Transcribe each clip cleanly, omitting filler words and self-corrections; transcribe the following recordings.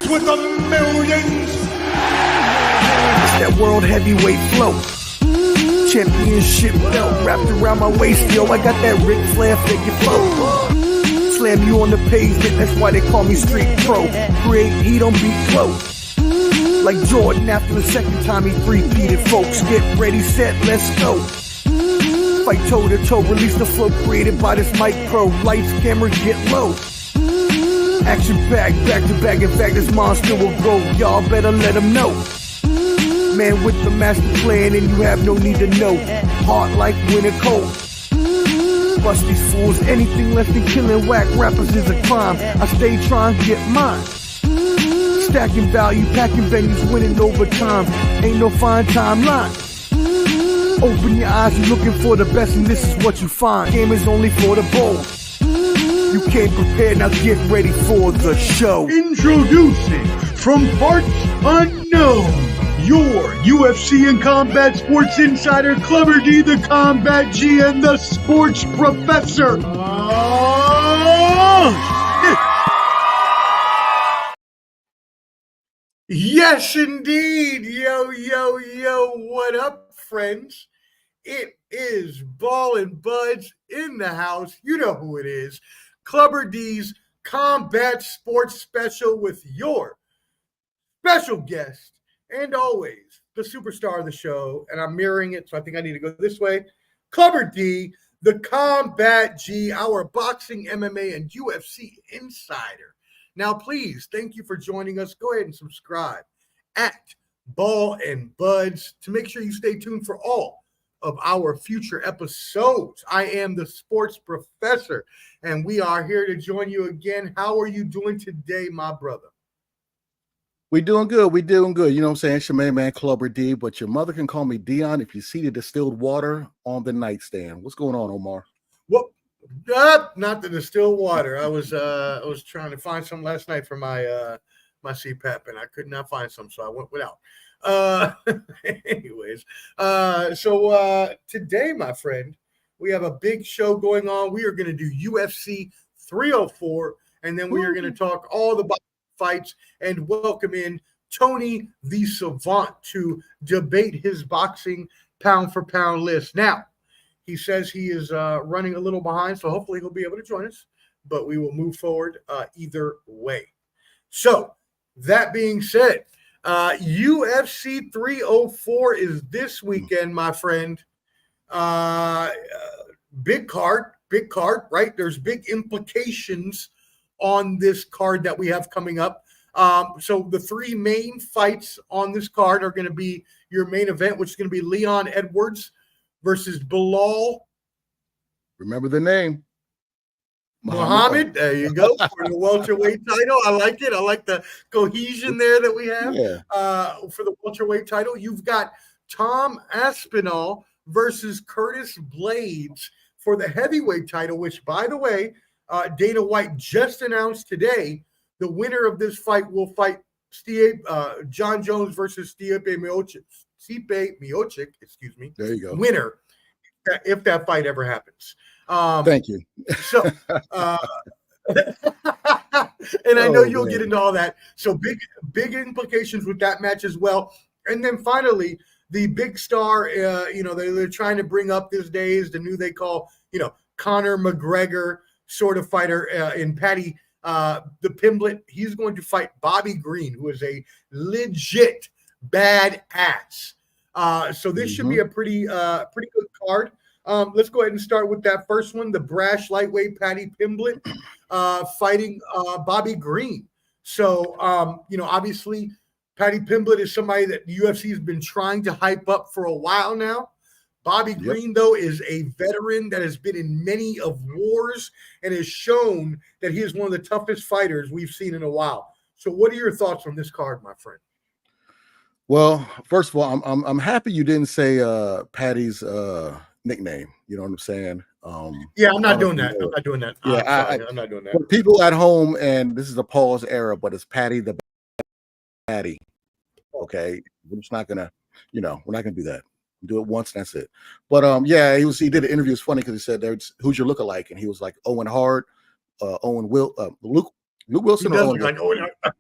fights with the millions. It's that world heavyweight flow. Championship belt wrapped around my waist, yo. I got that Ric Flair figure flow. Slam you on the pavement, that's why they call me Street Pro. Create heat on beat close. Like Jordan after the second time he three-peated, folks. Get ready, set, let's go. Fight toe to toe, release the flow created by this mic pro. Lights, camera, get low. Action back to back. In fact, this monster will grow. Y'all better let him know. Man with the master plan, and you have no need to know. Hard like winter cold. Bust these fools, anything less than killing whack rappers is a crime. I stay trying to get mine. Stacking value, packing venues, winning over time. Ain't no fine timeline. Open your eyes, you're looking for the best, and this is what you find. Game is only for the bold. You came prepared, now get ready for the show. Introducing from parts unknown, your UFC and combat sports insider, Clever D, the Combat G, and the Sports Professor. Yes, indeed. Yo, what up, friends? It is Ball and Buds in the house. You know who it is. Clubber D's Combat Sports Special with your special guest, and always the superstar of the show. And I'm mirroring it, so I think I need to go this way. Clubber D, the Combat G, our boxing, MMA, and UFC insider. Now, please, thank you for joining us. Go ahead and subscribe at Ball and Buds to make sure you stay tuned for all of our future episodes. I am the Sports Professor, and we are here to join you again. How are you doing today, my brother? We doing good. We doing good. You know what I'm saying? It's your main man, Clubber D, but your mother can call me Dion if you see the distilled water on the nightstand. What's going on, Omar? Well, not the distilled water. I was trying to find some last night for my my CPAP, and I could not find some, so I went without. Anyways, so today, my friend, we have a big show going on. We are going to do UFC 304, and then we are going to talk all the fights and welcome in Tony the Savant to debate his boxing pound for pound list. Now, he says he is running a little behind, so hopefully he'll be able to join us, but we will move forward either way. So, that being said, UFC 304 is this weekend, my friend. Big card, right? There's big implications on this card that we have coming up. So the three main fights on this card are going to be your main event, which is going to be Leon Edwards versus Bilal. Remember the name. Muhammad. There you go. For the welterweight title. I like it. I like the cohesion there that we have. Yeah. For the welterweight title. You've got Tom Aspinall versus Curtis Blades for the heavyweight title, which, by the way, Dana White just announced today the winner of this fight will fight John Jones versus Stipe Miocic, excuse me. There you go. Winner, if that fight ever happens. Thank you. So, and I know you'll get into all that. So big implications with that match as well. And then finally, the big star, they're trying to bring up these days the new they call, Conor McGregor sort of fighter in Paddy the Pimblett. He's going to fight Bobby Green, who is a legit badass. So this should be a pretty good card. Let's go ahead and start with that first one, the brash lightweight Paddy Pimblett fighting Bobby Green. So, obviously Paddy Pimblett is somebody that the UFC has been trying to hype up for a while now. Bobby Green, though, is a veteran that has been in many of wars and has shown that he is one of the toughest fighters we've seen in a while. So what are your thoughts on this card, my friend? Well, first of all, I'm happy you didn't say Paddy's nickname. You know what I'm saying? Yeah, I'm not doing that. I'm not doing that. Yeah, I'm not doing that. For people at home, and this is a pause era, but it's Paddy the Paddy. Okay, we're just not gonna, we're not gonna do that. Do it once, and that's it. But he did an interview. It's funny because he said, "Who's your lookalike?" And he was like Owen Hart, Luke Wilson, or Owen. Like Owen Hart.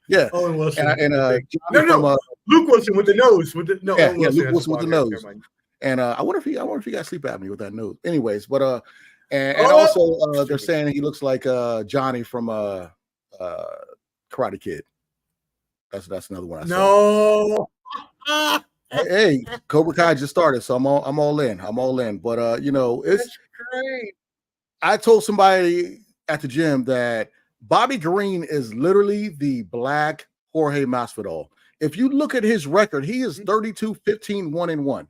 Yeah. Owen Wilson. And no, Johnny no, from Luke Wilson with the nose. With the no, yeah, Owen Wilson Luke has Wilson a with the blonde hair. nose. Never mind. And I wonder if he got sleep apnea with that nose. Anyways, but and Oh! also they're saying he looks like Johnny from Karate Kid. That's another one I saw. No. Hey, Cobra Kai just started, so I'm all in. I'm all in. But you know, it's That's great. I told somebody at the gym that Bobby Green is literally the black Jorge Masvidal. If you look at his record, he is 32, 15, 1-1.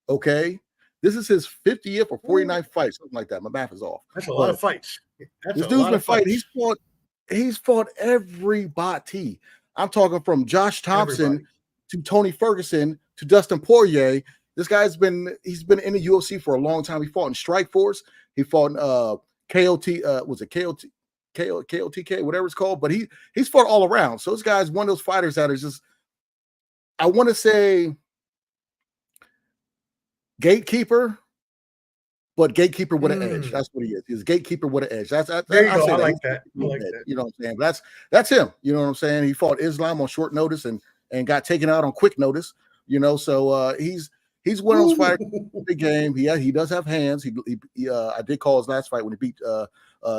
Okay. This is his 50th or 49th fight, something like that. My math is off. That's a lot of fights. This dude's been fighting. He's fought everybody. I'm talking from Josh Thompson to Tony Ferguson to Dustin Poirier. This guy's been in the UFC for a long time. He fought in Strikeforce. He fought in KOT, was it KOTK, whatever it's called, but he's fought all around. So this guy's one of those fighters that is just, I want to say, gatekeeper, but gatekeeper with an edge. That's what he is. He's a gatekeeper with an edge. There you go. I like that. You know what I'm saying? But that's him. You know what I'm saying? He fought Islam on short notice and got taken out on quick notice. You know, so he's one of those fighters. Big game. He does have hands. I did call his last fight when he beat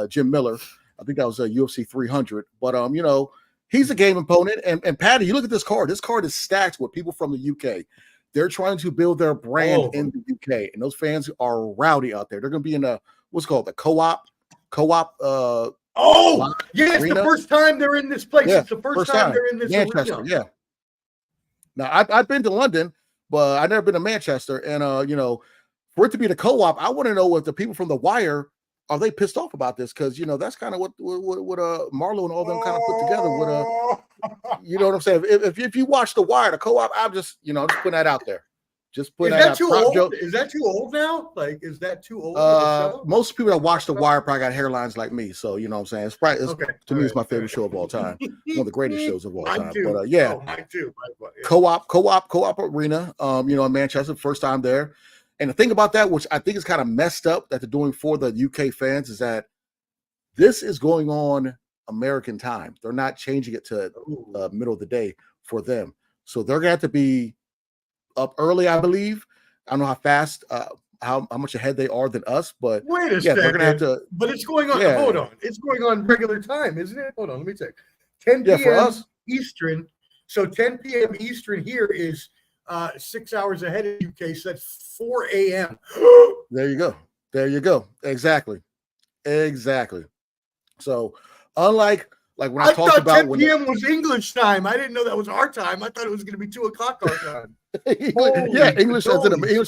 Jim Miller. I think that was UFC 300. But you know, he's a game opponent. And Patty, you look at this card. This card is stacked with people from the UK. They're trying to build their brand in the UK, and those fans are rowdy out there. They're going to be in what's called the co-op. It's the first time they're in this place. Yeah, it's the first time they're in this Manchester. arena. Yeah. Now I've been to London, but I've never been to Manchester. And you know, for it to be the co-op, I want to know if the people from The Wire are they pissed off about this? Because you know that's kind of what Marlo and all them kind of put together with you know what I'm saying? If you watch The Wire, the co-op, I'm just just putting that out there. Just putting that out. Too old? Is that too old now? Like, is that too old? Most people that watch The Wire probably got hairlines like me, so you know what I'm saying. It's probably to me, it's my favorite show of all time, one of the greatest shows of all time. Too. But yeah, mine too. Co-op arena. You know, in Manchester, first time there. And the thing about that, which I think is kind of messed up that they're doing for the UK fans, is that this is going on American time. They're not changing it to middle of the day for them. So they're going to have to be up early, I believe. I don't know how fast, how much ahead they are than us, but wait a second. They're going to have to. But it's going on. Yeah. Hold on. It's going on regular time, isn't it? Hold on. Let me check. 10 p.m. for us. Eastern. So 10 p.m. Eastern here is 6 hours ahead of UK, so that's 4 a.m. There you go. Exactly. So unlike when I talked about 10 p.m. was English time. I didn't know that was our time. I thought it was going to be 2 o'clock our time. English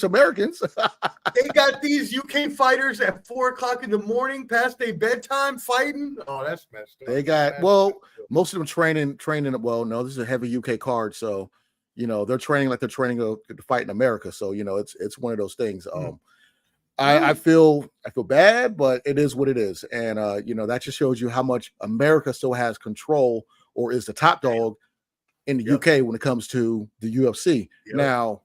Americans. They got these UK fighters at 4 o'clock in the morning past their bedtime fighting. Oh, that's messed up. They got most of them training. Well, no, this is a heavy UK card, so you know they're training like they're training to fight in America. So you know it's one of those things. I feel bad, but it is what it is, and you know that just shows you how much America still has control or is the top dog in the UK when it comes to the UFC. Now,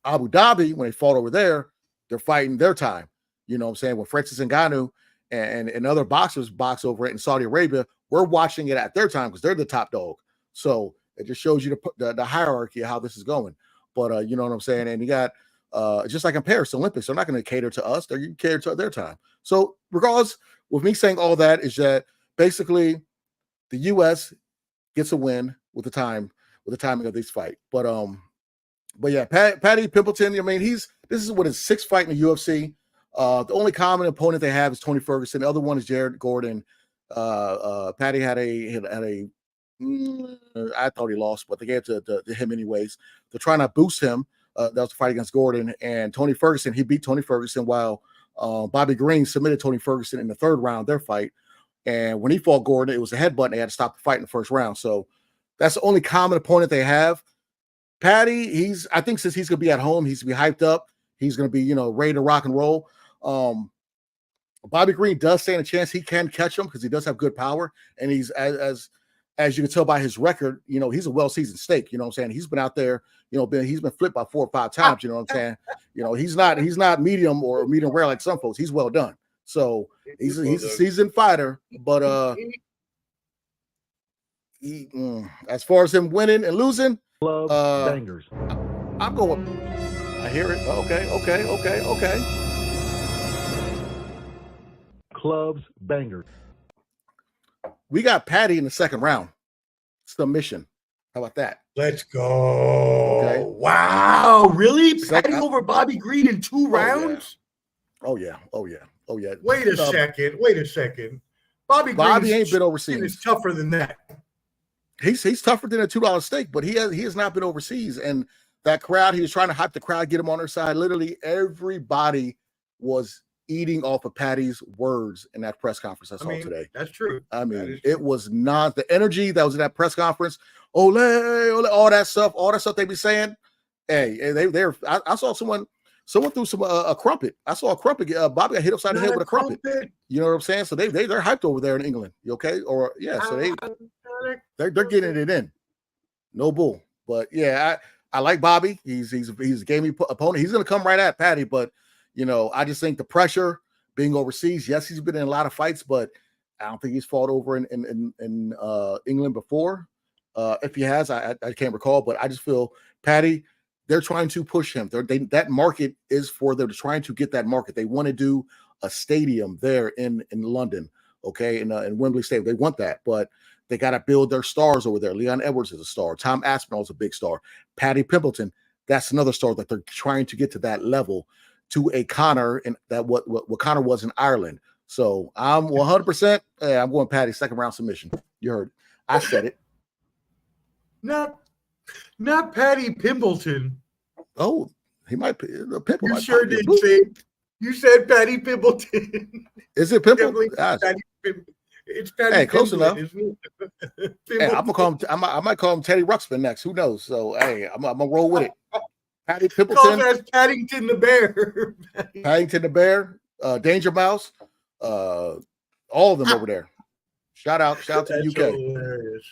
Abu Dhabi, when they fought over there, they're fighting their time. You know what I'm saying? When Francis Ngannou and other boxers box over it in Saudi Arabia, we're watching it at their time because they're the top dog. So it just shows you the hierarchy of how this is going. But you know what I'm saying? And you got just like in Paris Olympics, they're not going to cater to us. They're going to cater to their time. So regardless, with me saying all that is that basically the U.S. gets a win with the timing of this fight. But yeah, Paddy Pimpleton. I mean, this is what his 6th fight in the UFC. The only common opponent they have is Tony Ferguson. The other one is Jared Gordon. Paddy had a I thought he lost, but they gave it to him anyways. They're trying to boost him. That was the fight against Gordon and Tony Ferguson. He beat Tony Ferguson while Bobby Green submitted Tony Ferguson in the 3rd round, their fight. And when he fought Gordon, it was a headbutt and they had to stop the fight in the 1st round. So that's the only common opponent they have. Paddy, I think since he's going to be at home, he's going to be hyped up. He's going to be, you know, ready to rock and roll. Bobby Green does stand a chance. He can catch him because he does have good power. And he's, as you can tell by his record, you know, he's a well-seasoned steak. You know what I'm saying? He's been out there, you know, he's been flipped by 4 or 5 times. You know what I'm saying? You know, he's not medium or medium rare like some folks. He's well done. So he's a seasoned fighter. But as far as him winning and losing, bangers. I'm going. I hear it. Okay. Clubs, bangers. We got Patty in the second round. Submission. How about that? Let's go. Okay. Wow. Really? Patty over Bobby Green in 2 rounds? Oh, yeah. Wait a second. Bobby ain't been overseas. Is tougher than that. He's tougher than a $2 steak, but he has not been overseas. And that crowd, he was trying to hype the crowd, get him on their side. Literally everybody was eating off of Patty's words in that press conference I saw today. That's true. It was not the energy that was in that press conference. Ole, all that stuff they be saying. Hey, I saw someone threw some a crumpet. I saw a crumpet. Bobby got hit upside the head with a crumpet. You know what I'm saying? So they're hyped over there in England. You okay? Or yeah, so they're getting it in. No bull. But yeah, I like Bobby. He's a gamey opponent. He's gonna come right at Patty, but I just think the pressure being overseas. Yes, he's been in a lot of fights, but I don't think he's fought over in England before. If he has, I can't recall, but I just feel Patty. They're trying to push him. That market is for them. They're trying to get that market. They want to do a stadium there in London, okay, in Wembley Stadium. They want that, but they got to build their stars over there. Leon Edwards is a star. Tom Aspinall is a big star. Patty Pimpleton, that's another star that they're trying to get to that level, to a Conor, and that what Conor was in Ireland. So I'm 100%. I'm going Patty second round submission. You heard it. I said it. Not Patty Pimpleton. Oh, he might be a Pimple. You sure did say. You said Patty Pimpleton. Is it Pimple? It's Patty. Hey, close Pimpleton, enough. Isn't it? Hey, I'm gonna call him. I might call him Teddy Ruxpin next. Who knows? So hey, I'm gonna roll with it. Patty Pimpleton. That's Paddington the Bear. Paddington the Bear. Danger Mouse. All of them over there. Shout out to the UK. Hilarious.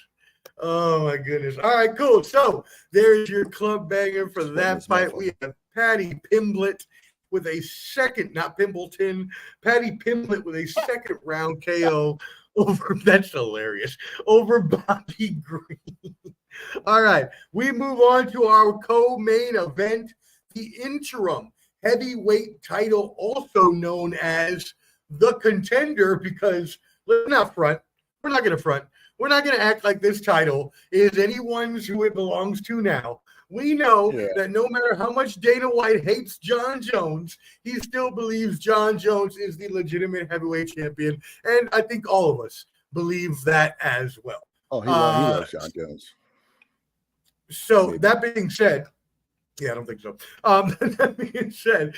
Oh my goodness. All right, cool. So there's your club banger for that fight. We have Patty Pimblett with a second, not Pimbleton, Patty Pimblett with a second round KO over, that's hilarious, over Bobby Green. All right, we move on to our co-main event, the interim heavyweight title, also known as the Contender, because let's not front. We're not going to front. We're not going to act like this title is anyone's who it belongs to now. We know that no matter how much Dana White hates John Jones, he still believes John Jones is the legitimate heavyweight champion. And I think all of us believe that as well. Oh, he loves John Jones. So that being said, I don't think so. That being said,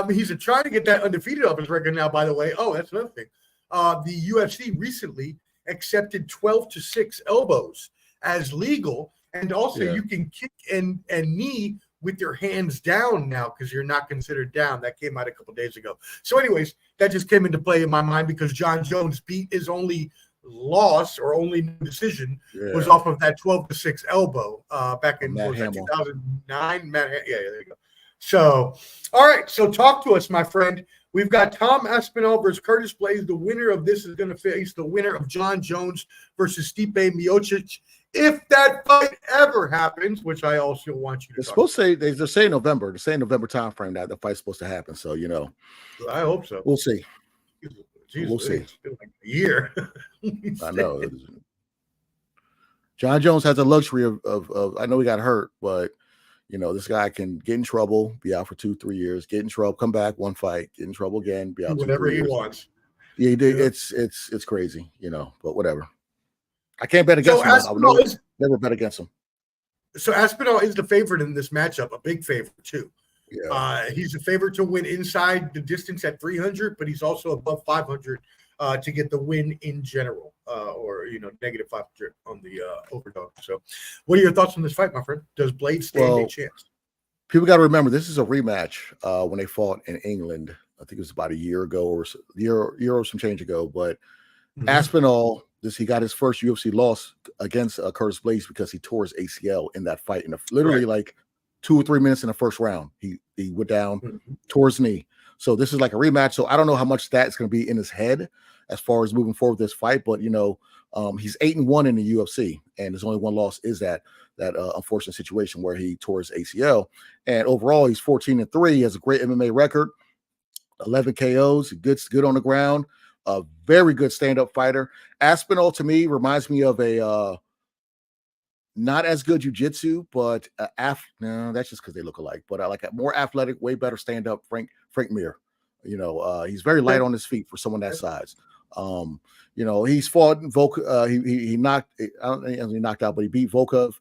he's trying to get that undefeated off his record now, by the way. Oh, that's another thing. The UFC recently accepted 12-6 elbows as legal, and also you can kick and knee with your hands down now because you're not considered down. That came out a couple days ago. So anyways, that just came into play in my mind because John Jones beat his only loss or only decision was off of that 12-6 elbow back in 2009. There you go. So, all right. So talk to us, my friend. We've got Tom Aspinall versus Curtis Blaydes. The winner of this is going to face the winner of John Jones versus Stipe Miocic. If that fight ever happens, which I also want you to talk about. They're saying November. They're saying November time frame that the fight's supposed to happen. So, I hope so. We'll see. We'll see. It's been like a year. I know. John Jones has the luxury of I know he got hurt, but this guy can get in trouble, be out for 2-3 years, get in trouble, come back, one fight, get in trouble again, be out whatever he wants. Yeah, he did. It's crazy, but whatever. I can't bet against him. I would never bet against him. So Aspinall is the favorite in this matchup, a big favorite too. Yeah. He's a favorite to win inside the distance at 300, but he's also above 500 to get the win in general, or negative 500 on the overdog. So, what are your thoughts on this fight, my friend? Does Blaydes stand a chance? People got to remember this is a rematch when they fought in England. I think it was about a year ago or year or some change ago. But Aspinall, he got his first UFC loss against Curtis Blaydes because he tore his ACL in that fight, in literally like 2 or 3 minutes in the first round. He went down, tore his knee. So this is like a rematch. So I don't know how much that's going to be in his head as far as moving forward with this fight. But, He's 8-1 in the UFC, and his only one loss is that unfortunate situation where he tore his ACL. And overall, he's 14-3. He has a great MMA record, 11 KOs, good on the ground, a very good stand-up fighter. Aspinall to me reminds me of a not as good jiu-jitsu, but no, that's just because they look alike. But I like a more athletic, way better stand-up Frank Mir. He's very light on his feet for someone that size. He's fought he knocked, I don't think he knocked out, but he beat Volkov.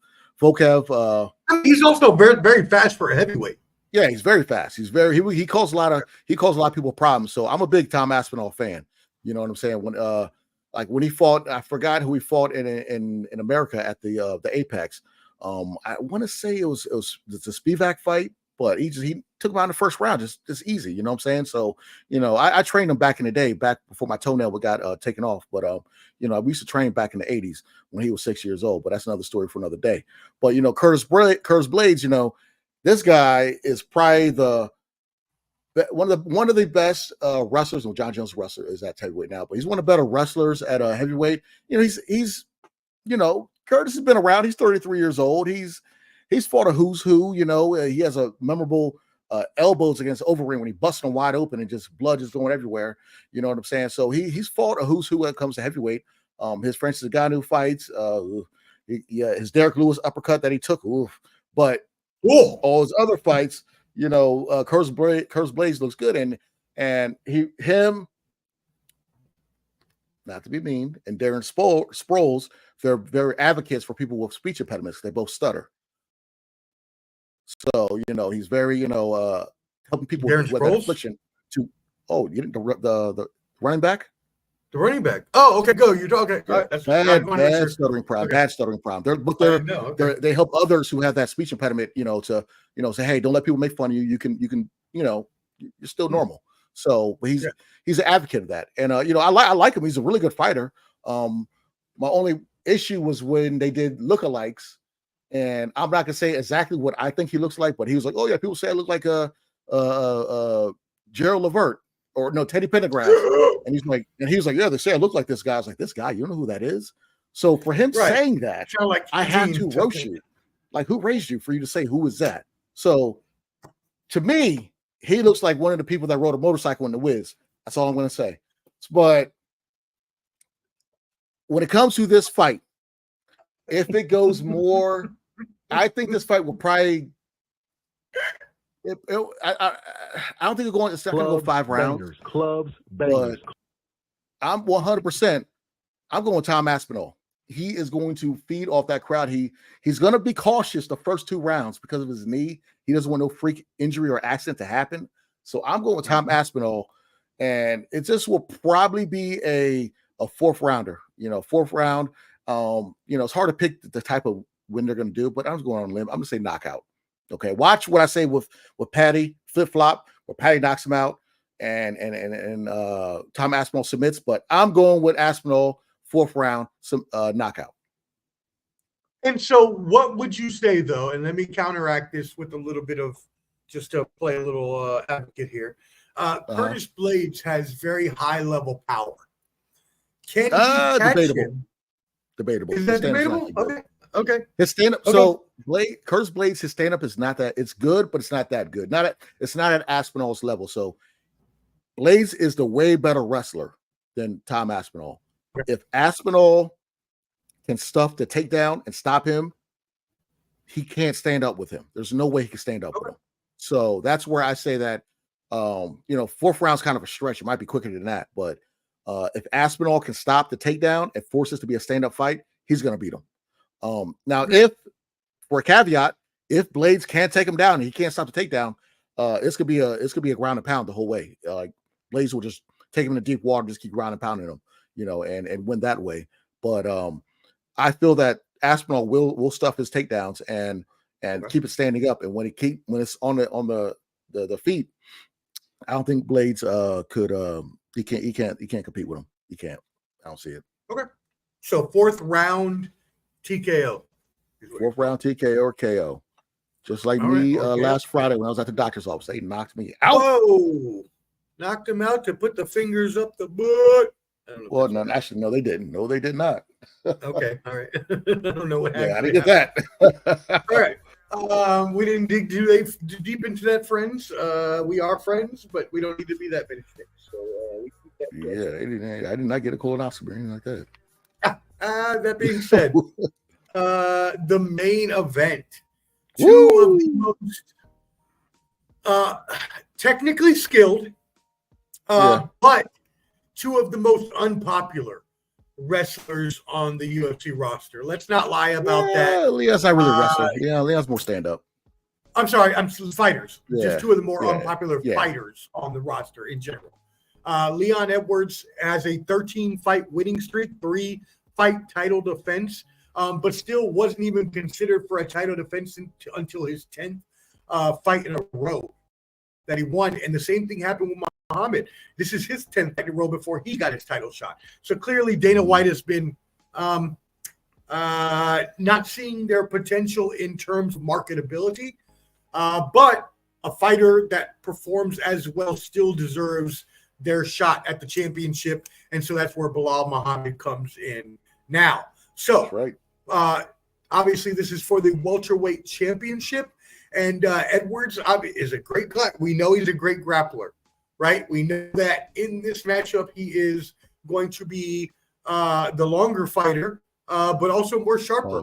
He's also very, very fast for a heavyweight. Yeah, he's very fast. He caused a lot of people problems. So I'm a big Tom Aspinall fan. You know what I'm saying? When he fought, I forgot who he fought in America at the Apex. I want to say it was the Spivak fight, but he took him out in the first round, just easy. You know what I'm saying? So I trained him back in the day, back before my toenail got taken off. But we used to train back in the 80s when he was 6 years old. But that's another story for another day. But Curtis Blades, this guy is probably one of the best wrestlers. Well, John Jones wrestler is at heavyweight now, but he's one of the better wrestlers at a heavyweight. He's Curtis has been around. He's 33 years old. He's fought a who's who. He has a memorable elbows against Overeem when he busted him wide open and just blood just going everywhere. You know what I'm saying? So he's fought a who's who when it comes to heavyweight. His Francis Ngannou fights, his Derek Lewis uppercut that he took, but all his other fights. Curtis Blades looks good, and him, not to be mean, and Darren Sproles, they're advocates for people with speech impediments. They both stutter. So he's very helping people with that affliction. You didn't the running back. The running back. Oh, okay, go. You're talking. That's bad stuttering problem. Okay. Bad stuttering problem. They help others who have that speech impediment. To say, hey, don't let people make fun of you. You can. You're still normal. So he's an advocate of that, and I like him. He's a really good fighter. My only issue was when they did lookalikes, and I'm not gonna say exactly what I think he looks like, but he was like, oh yeah, people say I look like a Gerald Levert. Or no, Teddy Pendergrass. And he was like, yeah, they say I look like this guy. I was like, this guy, you don't know who that is? So for him saying that, I had to roast you. Like, who raised you for you to say who is that? So to me, he looks like one of the people that rode a motorcycle in the Wiz. That's all I'm going to say. But when it comes to this fight, if it goes more, I think this fight will probably. I don't think it's not going to go 5 rounds. But I'm 100%. I'm going Tom Aspinall. He is going to feed off that crowd. He's going to be cautious the first 2 rounds because of his knee. He doesn't want no freak injury or accident to happen. So I'm going with Tom Aspinall, and it just will probably be a 4th rounder. 4th round. It's hard to pick the type of win they're going to do, but I'm going on a limb. I'm going to say knockout. Okay, watch what I say with Patty flip-flop, where Patty knocks him out and Tom Aspinall submits, but I'm going with Aspinall 4th round knockout. And so what would you say, though, and let me counteract this with a little bit of, just to play a little advocate here. Curtis Blades has very high-level power. Can he catch him? Debatable. Is that debatable? Okay. His stand-up. Okay. So Curtis Blades, his stand-up is not that. It's good, but it's not that good. It's not at Aspinall's level. So Blades is the way better wrestler than Tom Aspinall. Okay. If Aspinall can stuff the takedown and stop him, he can't stand up with him. There's no way he can stand up with him. So that's where I say that 4th round's kind of a stretch. It might be quicker than that, but if Aspinall can stop the takedown and force this to be a stand-up fight, he's going to beat him. Now, if for a caveat, if Blades can't take him down and he can't stop the takedown, it's gonna be a ground and pound the whole way. Like Blades will just take him into deep water, just keep ground and pounding him, and win that way. But I feel that Aspinall will stuff his takedowns and keep it standing up. And when it's on the feet, I don't think Blades could he can't compete with him. He can't. I don't see it. Okay. So 4th round TKO. 4th round TKO or KO. Just like last Friday when I was at the doctor's office. They knocked me out. Oh, knocked him out to put the fingers up the butt. Well, no, actually, no, they didn't. No, they did not. Okay, all right. I don't know what Yeah, I actually didn't get that. All right. We didn't dig too deep into that, friends. We are friends, but we don't need to be that many friends. So we keep that I did not get a colonoscopy or anything like that. That being said, the main event, two of the most technically skilled, but two of the most unpopular wrestlers on the UFC roster. Let's not lie about that. Leon's not really wrestler. Yeah, Leon's more stand up. I'm sorry, I'm fighters. Yeah, Just two of the more unpopular fighters on the roster in general. Leon Edwards has a 13-fight winning streak, 3-fight title defense, but still wasn't even considered for a title defense until his 10th fight in a row that he won. And the same thing happened with Muhammad. This is his 10th fight in a row before he got his title shot. So clearly Dana White has been not seeing their potential in terms of marketability, but a fighter that performs as well still deserves their shot at the championship. And so that's where Bilal Muhammad comes in now. So obviously this is for the welterweight championship. And Edwards is a great guy. We know he's a great grappler, right? We know that in this matchup, he is going to be the longer fighter, but also more sharper.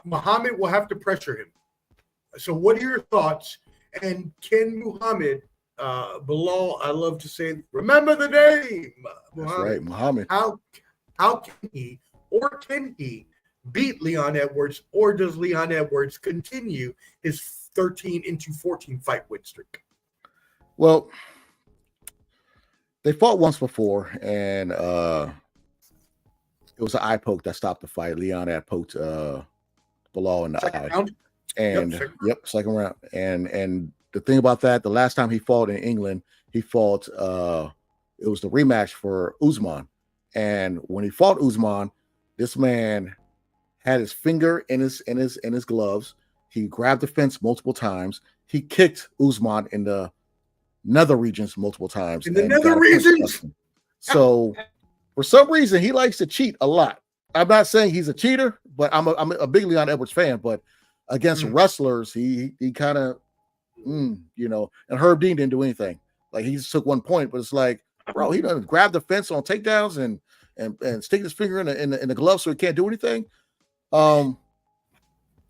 Muhammad will have to pressure him. So what are your thoughts? And can Muhammad, Bilal, I love to say, remember the name, Muhammad. That's right, Muhammad. How can he, or can he, beat Leon Edwards, or does Leon Edwards continue his 13-14 fight win streak? Well, they fought once before, and it was an eye poke that stopped the fight. Leon had poked Bilal in the second eye. Round? And second round. And the thing about that, the last time he fought in England, he fought it was the rematch for Usman. And when he fought Usman, this man had his finger in his gloves. He grabbed the fence multiple times. He kicked Usman in the nether regions multiple times. In the nether regions. So for some reason, he likes to cheat a lot. I'm not saying he's a cheater, but I'm a big Leon Edwards fan. But against wrestlers, he kind of, and Herb Dean didn't do anything. Like, he just took 1 point, but it's like, bro, he doesn't grab the fence on takedowns and stick his finger in the glove so he can't do anything.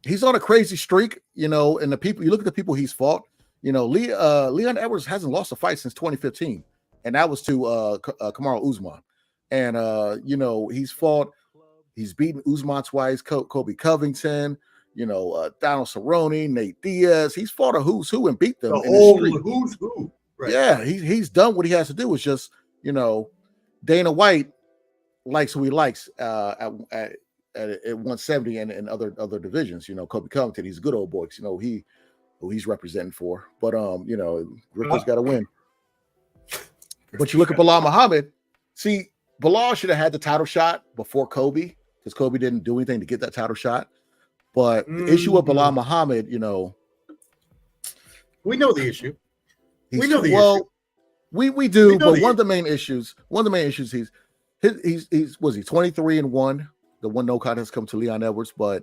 He's on a crazy streak, and the people, you look at the people he's fought, Leon Edwards hasn't lost a fight since 2015, and that was to Kamaru Usman. And he's beaten Usman twice, Kobe Covington, Donald Cerrone, Nate Diaz. He's fought a who's who and beat them. Who's who. Right. Yeah, he's done what he has to do. It's just, Dana White likes who he likes at 170 and other divisions. Kobe Covington, he's a good old boy. Who he's representing for. But Ricco's got to win. But you look at Bilal Muhammad. See, Bilal should have had the title shot before Kobe, because Kobe didn't do anything to get that title shot. But the issue with Bilal Muhammad, we know the issue. We do. But one of the main issues, he's 23-1. The one no contest come to Leon Edwards, but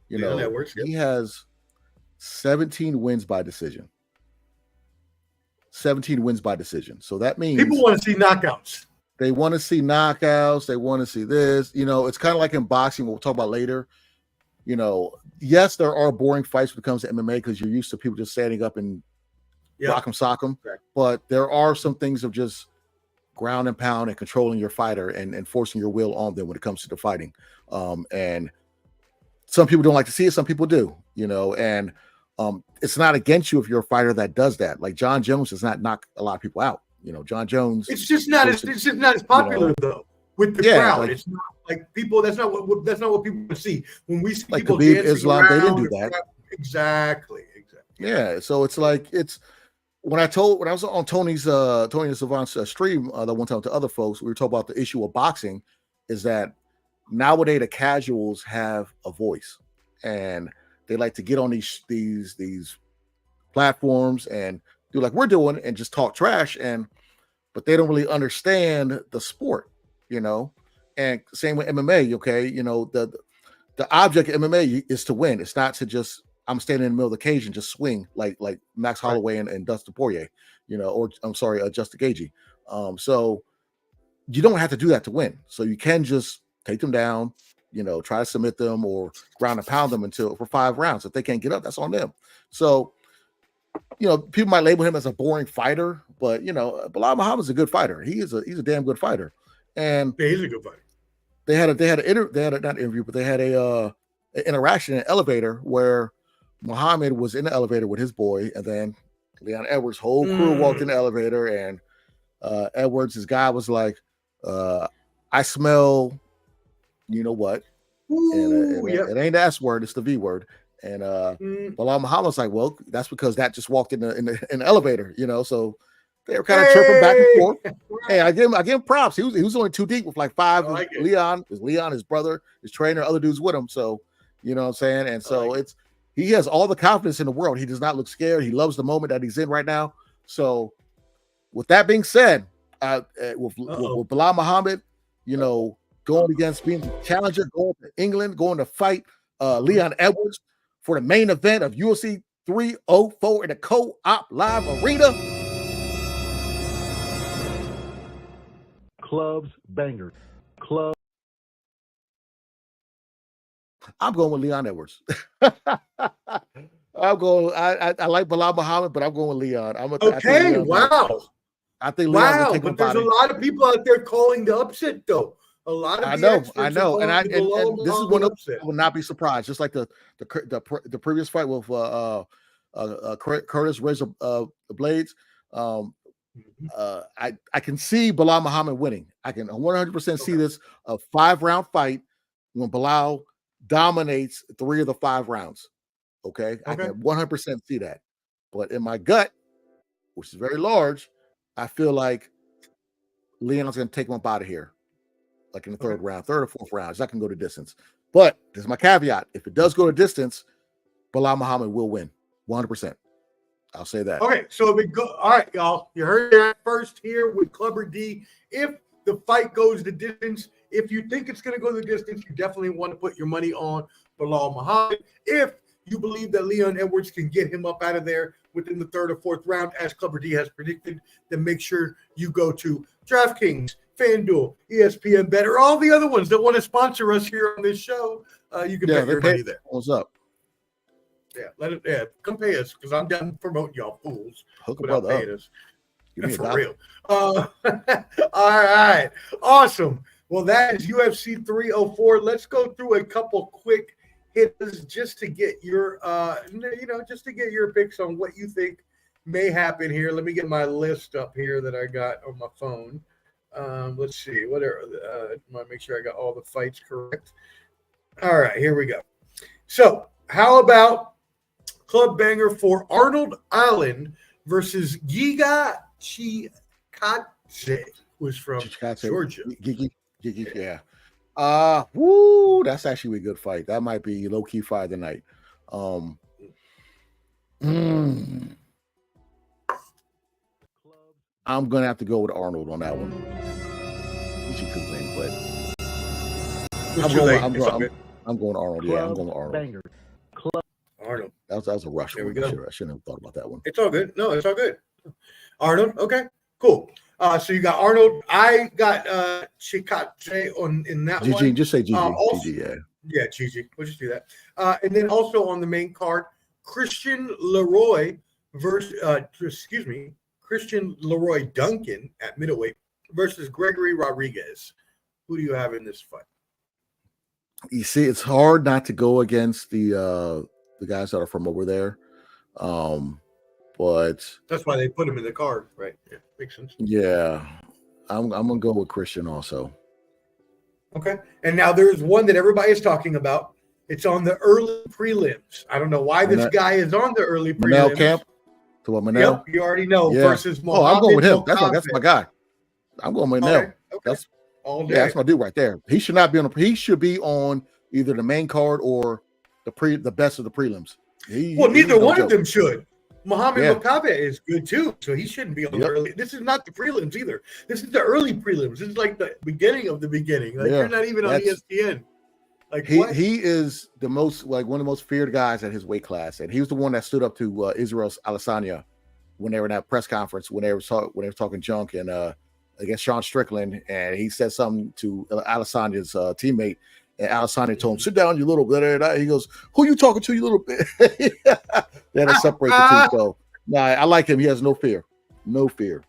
he has 17 wins by decision. 17 wins by decision. So that means people want to see knockouts. They want to see knockouts. They want to see this. It's kind of like in boxing, what we'll talk about later. Yes, there are boring fights when it comes to MMA because you're used to people just standing up and rock them, sock them. Correct. But there are some things of just ground and pound and controlling your fighter and forcing your will on them when it comes to the fighting. And some people don't like to see it. Some people do, and it's not against you if you're a fighter that does that. Like John Jones does not knock a lot of people out. John Jones. It's just not as popular though with the crowd. Like, it's not like people. That's not what people see when we see like people Khabib, dancing Islam. Around, They didn't do that. Exactly. Yeah. So it's like when I was on Tony Savant's stream that one time to other folks, we were talking about the issue of boxing is that nowadays the casuals have a voice and they like to get on these platforms and do like we're doing and just talk trash but they don't really understand the sport, And same with MMA. Okay, the object of MMA is to win. It's not to just I'm standing in the middle of the cage and just swing like Max Holloway and Dustin Poirier, or I'm sorry, Justin Gaethje. So you don't have to do that to win. So you can just take them down, try to submit them or ground and pound them for 5 rounds. If they can't get up, that's on them. So, people might label him as a boring fighter, but Bilal Muhammad's a good fighter. He's a damn good fighter. And yeah, he's a good fighter. They had a interaction in an elevator where Muhammad was in the elevator with his boy, and then Leon Edwards' whole crew walked in the elevator, and Edwards, his guy, was like, I smell, you know what? And it ain't the S word, it's the V word. And Bilal Muhammad's like, well, that's because that just walked in the elevator, so they were kind of chirping back and forth. Hey, I give him props. He was only 2 deep with like 5. Leon, his brother, his trainer, other dudes with him. So, you know what I'm saying? And so he has all the confidence in the world. He does not look scared. He loves the moment that he's in right now. So with that being said, with Bilal Muhammad, going against being the challenger, going to England, going to fight Leon Edwards for the main event of UFC 304 in the Co-op Live Arena. Clubs banger. I'm going with Leon Edwards. I like Bilal Muhammad, but I'm going with Leon. Okay, wow. I think Leon will take but there's a lot of people out there calling the upset, though. A lot of I know, and this is one of I will not be surprised. Just like the previous fight with Curtis Razor Blades. I can see Bilal Muhammad winning. I can 100% see this a 5-round fight when Bilal dominates 3 of the 5 rounds. Okay, I can 100% see that. But in my gut, which is very large, I feel like Leon's going to take him up out of here, like in the 3rd round, 3rd or 4th round. It's not going to go to distance. But this is my caveat: if it does go to distance, Bilal Muhammad will win 100%. I'll say that. Okay, so we go. All right, y'all. You heard that first here with Clubber D. If the fight goes the distance, if you think it's going to go the distance, you definitely want to put your money on Bilal Muhammad. If you believe that Leon Edwards can get him up out of there within the 3rd or 4th round, as Clubber D has predicted, then make sure you go to DraftKings, FanDuel, ESPN Bet, or all the other ones that want to sponsor us here on this show. You can bet your money there. What's up? Yeah, come pay us because I'm done promoting y'all fools. Hook a brother up. Us. For real. All right, awesome. Well, that is UFC 304. Let's go through a couple quick hitters just to get your, just to get your picks on what you think may happen here. Let me get my list up here that I got on my phone. Let's see. I want to make sure I got all the fights correct. All right, here we go. So, how about club banger for Arnold Allen versus Giga Chikadze, who's from Georgia. Gigi, yeah. That's actually a good fight. That might be low-key fight of the night. I'm gonna have to go with Arnold on that one. Gigi could win, but I'm going Arnold. Yeah, I'm going Arnold. Banger. Arnold. That was a rush. There we go. I shouldn't have thought about that one. It's all good. No, it's all good. Arnold. Okay, cool. So you got Arnold. I got Chikadze in that one. GG, just say GG. Also, GG, yeah, GG. We'll just do that. And then also on the main card, Christian Leroy Duncan at middleweight versus Gregory Rodriguez. Who do you have in this fight? You see, it's hard not to go against the guys that are from over there. But that's why they put him in the card, right? Yeah, makes sense. Yeah. I'm gonna go with Christian also. Okay. And now there's one that everybody is talking about. It's on the early prelims. I don't know why this guy is on the early prelims. Manel Camp. To what Manel? Yep, you already know. Versus Mohammed. I'm going with him. That's my guy. I'm going with Manel. Okay. That's all day. Yeah, that's my dude right there. He should not be on. He should be on either the main card or the best of the prelims. Neither one of them should. Muhammad Yeah. Makabe is good too, so he shouldn't be on the early. This is not the prelims either. This is the early prelims. This is like the beginning of the beginning. Like you're not even on ESPN. Like what? He is the most like one of the most feared guys at his weight class, and he was the one that stood up to Israil Adesanya when they were in that press conference when they were talking junk and against Sean Strickland, and he said something to Adesanya's teammate, and Adesanya told him, "Sit down, you little bit." He goes, "Who you talking to, you little bit?" They had to separate the two. So, nah, I like him. He has no fear, no fear.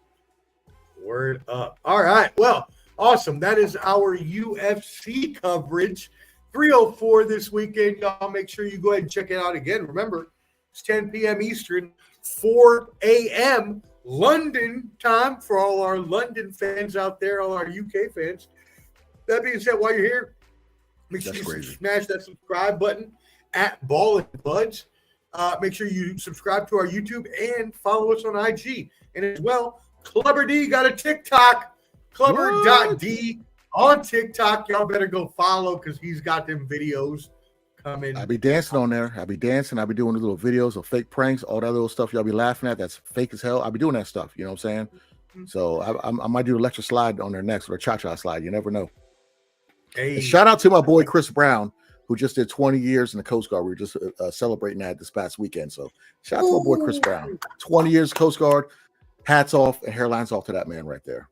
Word up. All right. Well, awesome. That is our UFC coverage. 304 this weekend. Y'all make sure you go ahead and check it out again. Remember, it's 10 p.m. Eastern, 4 a.m. London time for all our London fans out there, all our UK fans. That being said, while you're here, make sure you smash that subscribe button at Ball and Buds. Make sure you subscribe to our YouTube and follow us on IG. And as well, Clubber D got a TikTok, Clubber.D on TikTok. Y'all better go follow because he's got them videos coming. I'll be dancing on there. I'll be dancing. I'll be doing little videos of fake pranks, all that little stuff y'all be laughing at. That's fake as hell. I'll be doing that stuff. You know what I'm saying? Mm-hmm. So I might do an electric slide on there next, or a cha-cha slide. You never know. Hey. Shout out to my boy Chris Brown, who just did 20 years in the Coast Guard. We were just celebrating that this past weekend. So shout out to my boy Chris Brown. 20 years Coast Guard. Hats off and hairlines off to that man right there.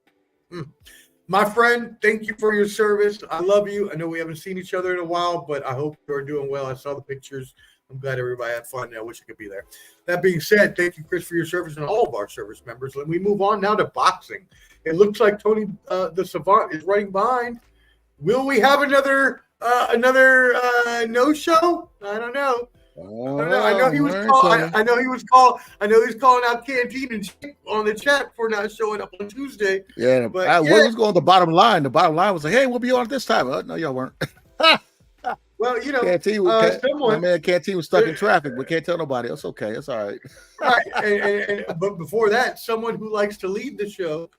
My friend, thank you for your service. I love you. I know we haven't seen each other in a while, but I hope you're doing well. I saw the pictures. I'm glad everybody had fun. I wish I could be there. That being said, thank you, Chris, for your service and all of our service members. Let me move on now to boxing. It looks like Tony the Savant is running behind. Will we have another no-show? I don't know. I know he was calling out Canteen and on the chat for not showing up on Tuesday. Yeah, but what was going on the bottom line? The bottom line was like, "Hey, we'll be on at this time." No, y'all weren't. Well, you know, my man Canteen was stuck in traffic, but can't tell nobody. It's okay. It's all right. Right. But before that, someone who likes to lead the show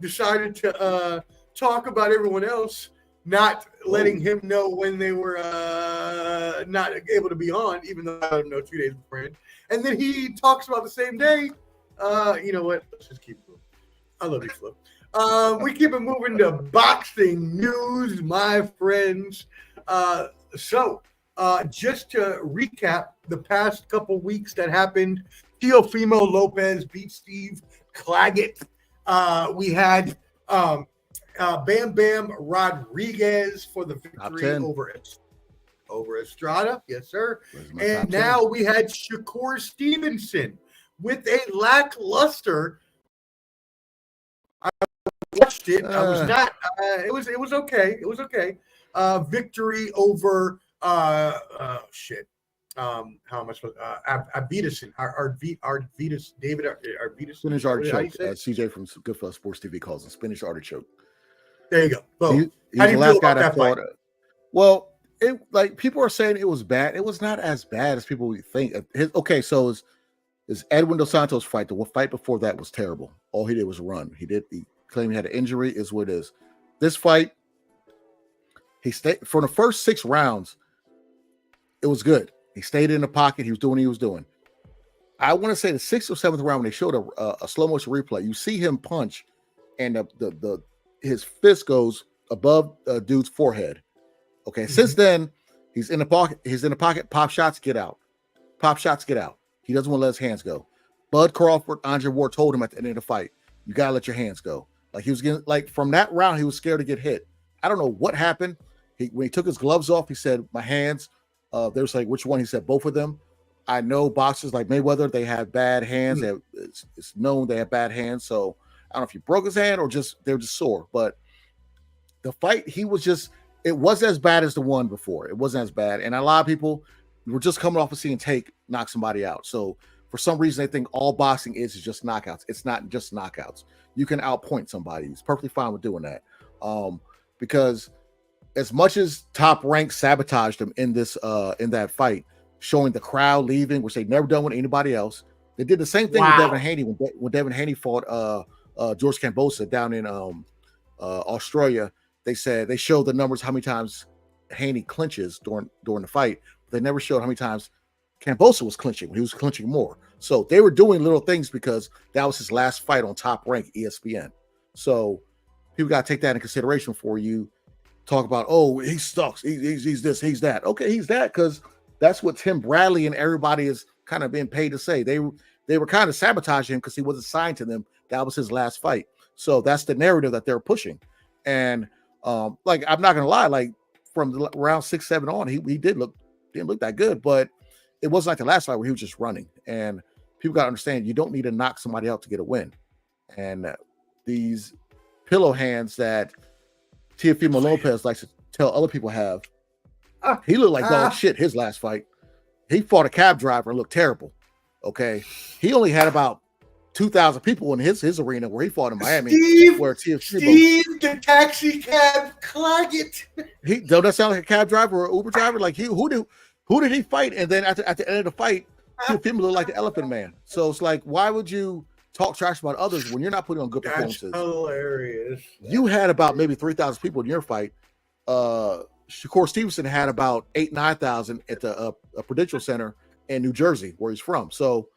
decided to talk about everyone else not letting him know when they were not able to be on, even though I don't know 2 days beforehand. And then he talks about the same day. You know what? Let's just keep moving. I love you, Flo. We keep it moving to boxing news, my friends. So just to recap the past couple weeks that happened, Teofimo Lopez beat Steve Claggett. We had Bam Bam Rodriguez for the victory over Estrada. Yes, sir. And now we had Shakur Stevenson with a lackluster. I watched it. I was not. It was okay. It was okay. Victory over shit. How am I supposed Arvidas, Arvidas, David Arvidas. Spinach artichoke. CJ from Good Sports TV calls it spinach artichoke. There you go. Boom. How do you feel about that fight? Well, people are saying it was bad. It was not as bad as people would think. So is Edwin Dos Santos fight. The fight before that was terrible. All he did was run. He claimed he had an injury. Is what it is. This fight, he stayed for the first 6 rounds. It was good. He stayed in the pocket. He was doing what he was doing. I want to say the 6th or 7th round when they showed a slow motion replay, you see him punch, and his fist goes above dude's forehead. Okay. Mm-hmm. Since then, he's in the pocket. He's in the pocket. Pop shots, get out. Pop shots, get out. He doesn't want to let his hands go. Bud Crawford, Andre Ward told him at the end of the fight, you gotta let your hands go. Like he was getting from that round, he was scared to get hit. I don't know what happened. When he took his gloves off, he said, "My hands." They was like, "Which one?" He said, "Both of them." I know boxers like Mayweather, they have bad hands. Mm-hmm. It's known they have bad hands. So I don't know if he broke his hand or they're just sore. But the fight, it wasn't as bad as the one before. It wasn't as bad. And a lot of people were just coming off of seeing Take knock somebody out. So for some reason, they think all boxing is just knockouts. It's not just knockouts. You can outpoint somebody. It's perfectly fine with doing that. Because as much as Top Rank sabotaged him in that fight, showing the crowd leaving, which they've never done with anybody else. They did the same thing with Devin Haney when Devin Haney fought George Kambosos down in Australia. They said they showed the numbers how many times Haney clinches during the fight, but they never showed how many times Kambosos was clinching. He was clinching more. So they were doing little things because that was his last fight on Top Rank ESPN. So people got to take that into consideration before you talk about, oh, he sucks. He's this, he's that. Okay, he's that because that's what Tim Bradley and everybody is kind of being paid to say. They were kind of sabotaging him because he wasn't signed to them. That was his last fight. So that's the narrative that they're pushing. And like, I'm not gonna lie, like from round 6, 7 on, he didn't look that good, but it wasn't like the last fight where he was just running. And people got to understand, you don't need to knock somebody out to get a win. And these pillow hands that Teofimo Lopez likes to tell other people have, he looked like dog shit his last fight. He fought a cab driver and looked terrible. Okay, he only had about 2,000 people in his arena where he fought in Miami. Steve the taxi cab Claggett. Don't that sound like a cab driver or Uber driver? Like who did he fight? And then at the end of the fight, Teofimo looked like the Elephant Man. So it's like, why would you talk trash about others when you're not putting on good performances? That's hilarious. You had about maybe 3,000 people in your fight. Shakur Stevenson had about 8,000-9,000 at the Prudential Center in New Jersey, where he's from. So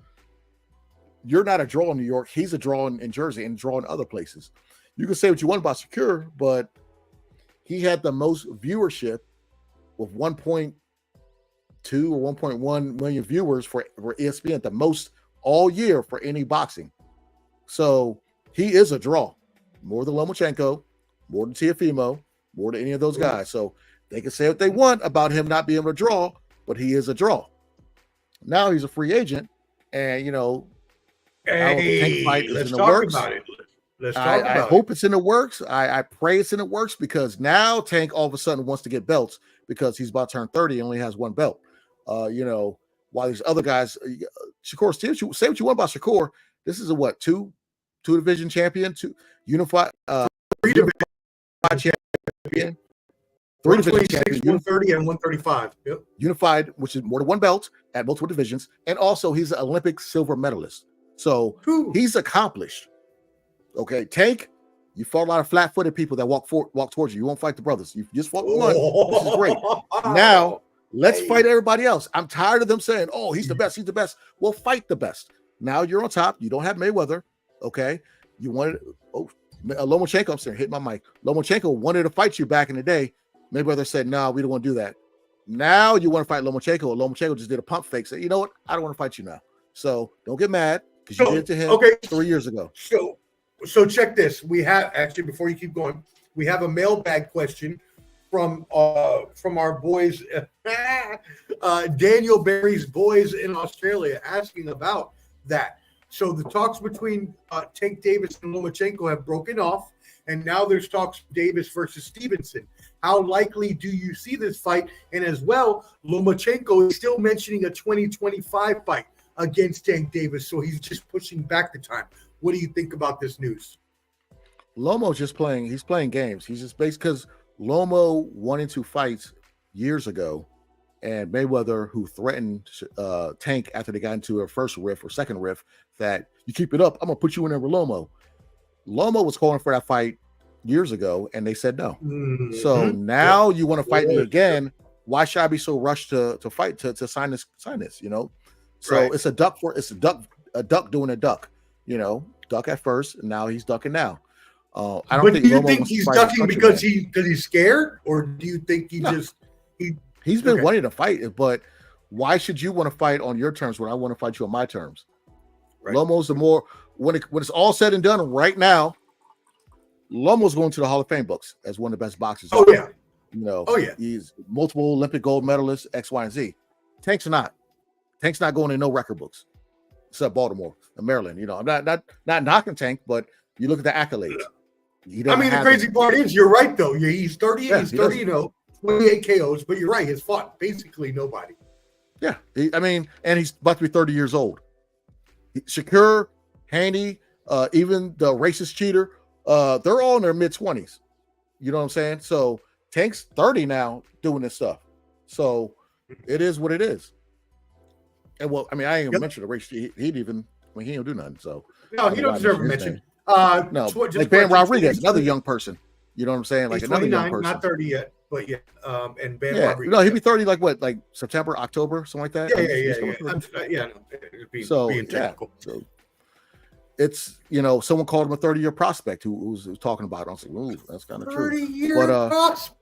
you're not a draw in New York. He's a draw in Jersey and a draw in other places. You can say what you want about Shakur, but he had the most viewership with 1.2 or 1.1 million viewers for ESPN, the most all year for any boxing. So he is a draw, more than Lomachenko, more than Teofimo, more than any of those guys. So they can say what they want about him not being able to draw, but he is a draw. Now he's a free agent, and I don't think Tank fight is in the works. Let's talk about it. I hope it's in the works. I pray it's in the works because now Tank all of a sudden wants to get belts because he's about to turn 30 and only has one belt. While there's other guys, Shakur, say what you want about Shakur. This is a two division champion, two unified, three division champion. 3 division champion, 130 and 135. Yep. Unified, which is more than one belt at multiple divisions, and also he's an Olympic silver medalist. So he's accomplished. Okay, Tank, you fought a lot of flat-footed people that walk towards you. You won't fight the brothers. You just fought one. This is great. Now let's fight everybody else. I'm tired of them saying, "Oh, he's the best. He's the best." Well, fight the best. Now you're on top. You don't have Mayweather. Okay, you wanted Lomachenko. I'm sorry, hit my mic. Lomachenko wanted to fight you back in the day. Mayweather said, "No, we don't want to do that." Now you want to fight Lomachenko. Lomachenko just did a pump fake. Said, "You know what? I don't want to fight you now." So don't get mad because you did it to him 3 years ago. So check this. We have actually, before you keep going, we have a mailbag question from our boys, Daniel Barry's boys in Australia, asking about that. So the talks between Tank Davis and Lomachenko have broken off, and now there's talks Davis versus Stevenson. How likely do you see this fight? And as well, Lomachenko is still mentioning a 2025 fight against Tank Davis, so he's just pushing back the time. What do you think about this news? Lomo's just playing. He's playing games. He's just based because Lomo won in 2 fights years ago, and Mayweather, who threatened Tank after they got into a first riff or second riff, that you keep it up, I'm gonna put you in there with Lomo. Lomo was calling for that fight years ago, and they said no. Mm-hmm. So now you want to fight me again? Why should I be so rushed to fight to sign this? So it's a duck doing a duck. Duck at first, and now he's ducking now. I don't think. Do you think he's ducking because he's scared, or do you think he's been wanting to fight? But why should you want to fight on your terms when I want to fight you on my terms? Right. Lomo's the more when it's all said and done right now. Lomo's going to the Hall of Fame books as one of the best boxers. Oh yeah, he's multiple Olympic gold medalist, X, Y, and Z. Tank's not going in no record books except Baltimore and Maryland. I'm not knocking Tank, but you look at the accolades. The crazy part is you're right though. He's 30. Yeah, he's 30. 28 KOs, but you're right. He's fought basically nobody. Yeah, and he's about to be 30 years old. Shakur, Haney, even the racist cheater, they're all in their mid-20s. You know what I'm saying? So Tank's 30 now doing this stuff. So it is what it is. And I ain't gonna mention the race. He didn't do nothing. So no, he don't deserve a mention. Like Ben Rodriguez, another young person. You know what I'm saying? Like he's another 29, young person. Not 30 yet. But yeah, and Bam Yeah, Rodriguez. no, he'd be 30 like what, like September, October, something like that. Yeah. No, being technical. So it's, someone called him a 30-year prospect who was talking about it. I was like, ooh, that's kind of true. 30-year prospect.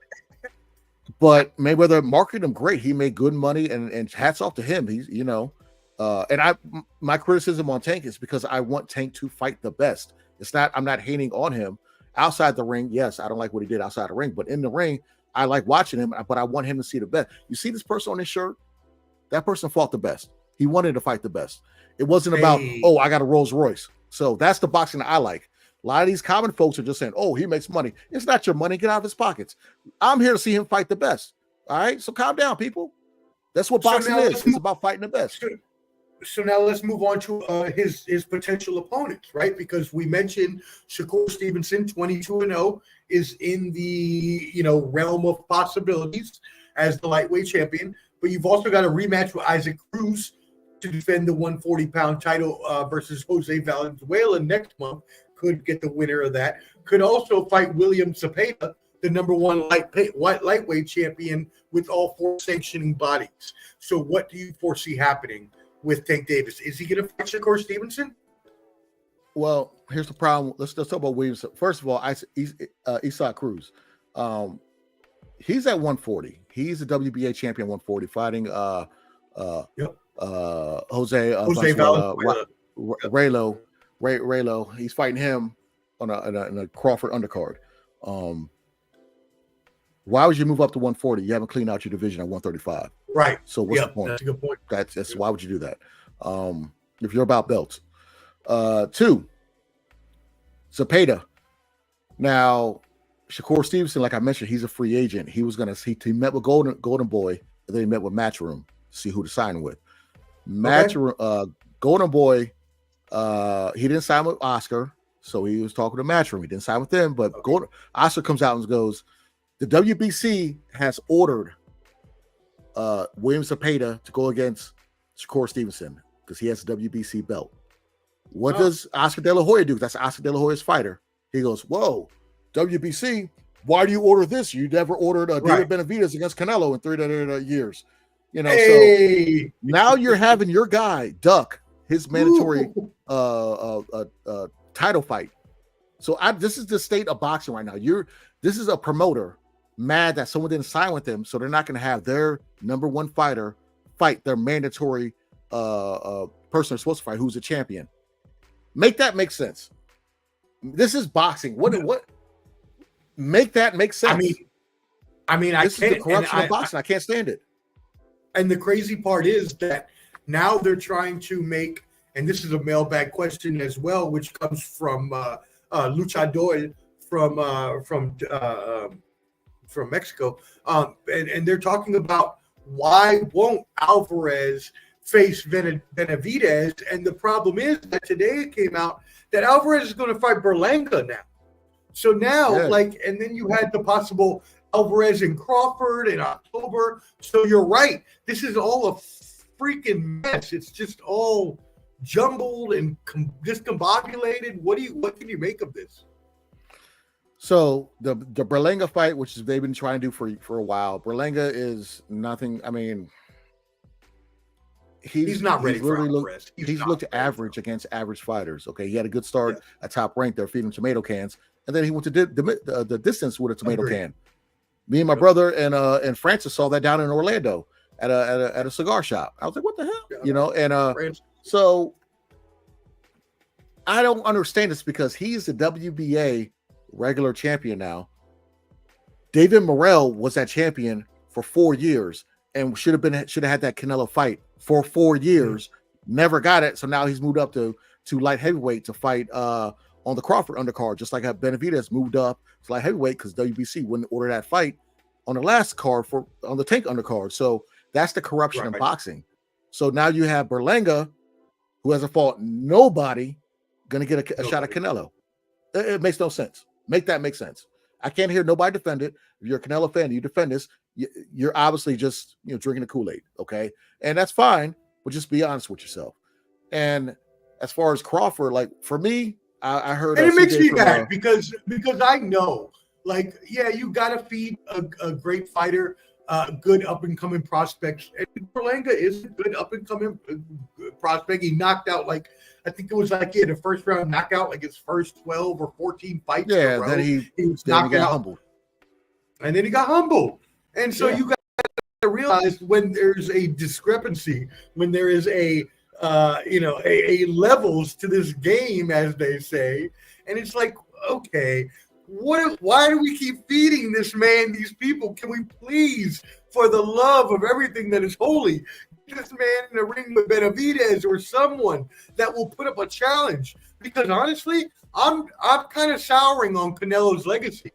But Mayweather marketed him great. He made good money, and hats off to him. He's, and my criticism on Tank is because I want Tank to fight the best. I'm not hating on him outside the ring. Yes, I don't like what he did outside the ring, but in the ring, I like watching him, but I want him to see the best. You see this person on his shirt? That person fought the best. He wanted to fight the best. It wasn't about, oh, I got a Rolls Royce. So that's the boxing that I like. A lot of these common folks are just saying, oh, he makes money. It's not your money. Get out of his pockets. I'm here to see him fight the best. All right? So calm down, people. That's what boxing is. It's about fighting the best. So now let's move on to his potential opponents, right? Because we mentioned Shakur Stevenson, 22-0, is in the realm of possibilities as the lightweight champion. But you've also got a rematch with Isaac Cruz to defend the 140-pound title versus Jose Valenzuela next month. Could get the winner of that. Could also fight William Zepeda, the number one lightweight champion with all 4 sanctioning bodies. So what do you foresee happening with Tank Davis? Is he going to fight Shakur Stevenson? Well, here's the problem. Let's talk about Williams. First of all, Isaac Cruz. He's at 140. He's a WBA champion 140, fighting Jose Valenzuela. Raylo. He's fighting him on a Crawford undercard. Why would you move up to 140? You haven't cleaned out your division at 135. Right. So what's the point? That's a good point. That's why would you do that? If you're about belts. 2, Zepeda. Now, Shakur Stevenson, like I mentioned, he's a free agent. He was gonna see. He met with Golden Boy, and then he met with Matchroom to see who to sign with. Golden Boy, he didn't sign with Oscar, so he was talking to Matchroom. He didn't sign with them, but Oscar comes out and goes, the WBC has ordered William Zepeda to go against Shakur Stevenson because he has a WBC belt. What does Oscar De La Hoya do? That's Oscar De La Hoya's fighter. He goes, whoa, WBC, why do you order this? You never ordered David Benavidez against Canelo in 3 years. So now you're having your guy duck his mandatory title fight. So this is the state of boxing right now. This is a promoter mad that someone didn't sign with them, so they're not going to have their number one fighter fight their mandatory person they're supposed to fight, who's a champion. Make that make sense. This is boxing. What? Make that make sense. I mean, this is the corruption of boxing. I can't stand it. And the crazy part is that now they're trying to make, and this is a mailbag question as well, which comes from Luchador from Mexico, and they're talking about why won't Alvarez face Benavidez, and the problem is that today it came out that Alvarez is going to fight Berlanga now. So now, and then you had the possible Alvarez and Crawford in October. So you're right. This is all a freaking mess. It's just all jumbled and discombobulated. What can you make of this? So the Berlanga fight, which they've been trying to do for a while, Berlanga is nothing. I mean, he's not ready for Alvarez. He's looked average against average fighters. Okay, he had a good start at top rank. They're feeding tomato cans, and then he went to the distance with a tomato can. Me and my brother and Francis saw that down in Orlando at a cigar shop. I was like, what the hell? So I don't understand this because he's the WBA regular champion now. David Morrell was that champion for 4 years and should have had that Canelo fight for 4 years. Never got it. So now he's moved up to light heavyweight to fight on the Crawford undercard, just like how Benavidez moved up to light heavyweight because WBC wouldn't order that fight on the last card on the Tank undercard. So that's the corruption in boxing. So now you have Berlanga, who hasn't fought nobody, going to get a shot at Canelo. It makes no sense. Make that make sense. I can't hear nobody defend it. If you're a Canelo fan, you defend this. You're obviously just drinking the Kool-Aid, okay? And that's fine, but just be honest with yourself. And as far as Crawford, like for me, I heard, and it makes me mad because I know Like, yeah, you got to feed a great fighter, good up-and-coming prospects. And Berlanga is a good up-and-coming prospect. He knocked out, like, I think it was like he had a first-round knockout, like his first 12 or 14 fights in a row. Then he was knocked out. humbled. And then he got humbled. And so you got to realize when there's a discrepancy, when there is a levels to this game, as they say, and it's like, okay, why do we keep feeding this man these people? Can we please, for the love of everything that is holy, get this man in the ring with Benavidez or someone that will put up a challenge? Because honestly, I'm kind of souring on Canelo's legacy.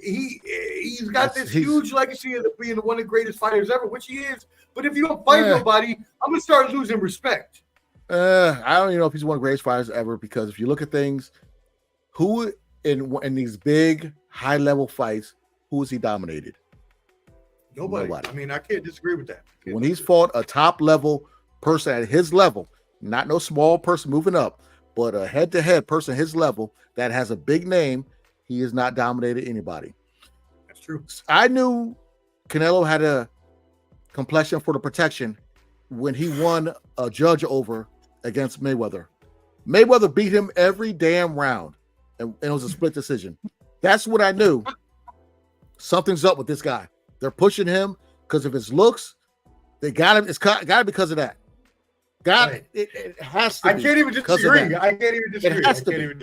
He's got this huge legacy of being one of the greatest fighters ever, which he is. But if you don't fight nobody, I'm gonna start losing respect. I don't even know if he's one of the greatest fighters ever, because if you look at things, who in these big high level fights, who has he dominated? Nobody. I mean, I can't disagree with that. When he's fought a top level person at his level, not no small person moving up, but a head to head person his level that has a big name, he has not dominated anybody. That's true. I knew Canelo had a complexion for the protection when he won a judge over against Mayweather. Mayweather beat him every damn round, and it was a split decision. That's what I knew. Something's up with this guy. They're pushing him because of his looks. They got him. It's got to be because of that. It has to. I can't even disagree. I can't even disagree. It has to be.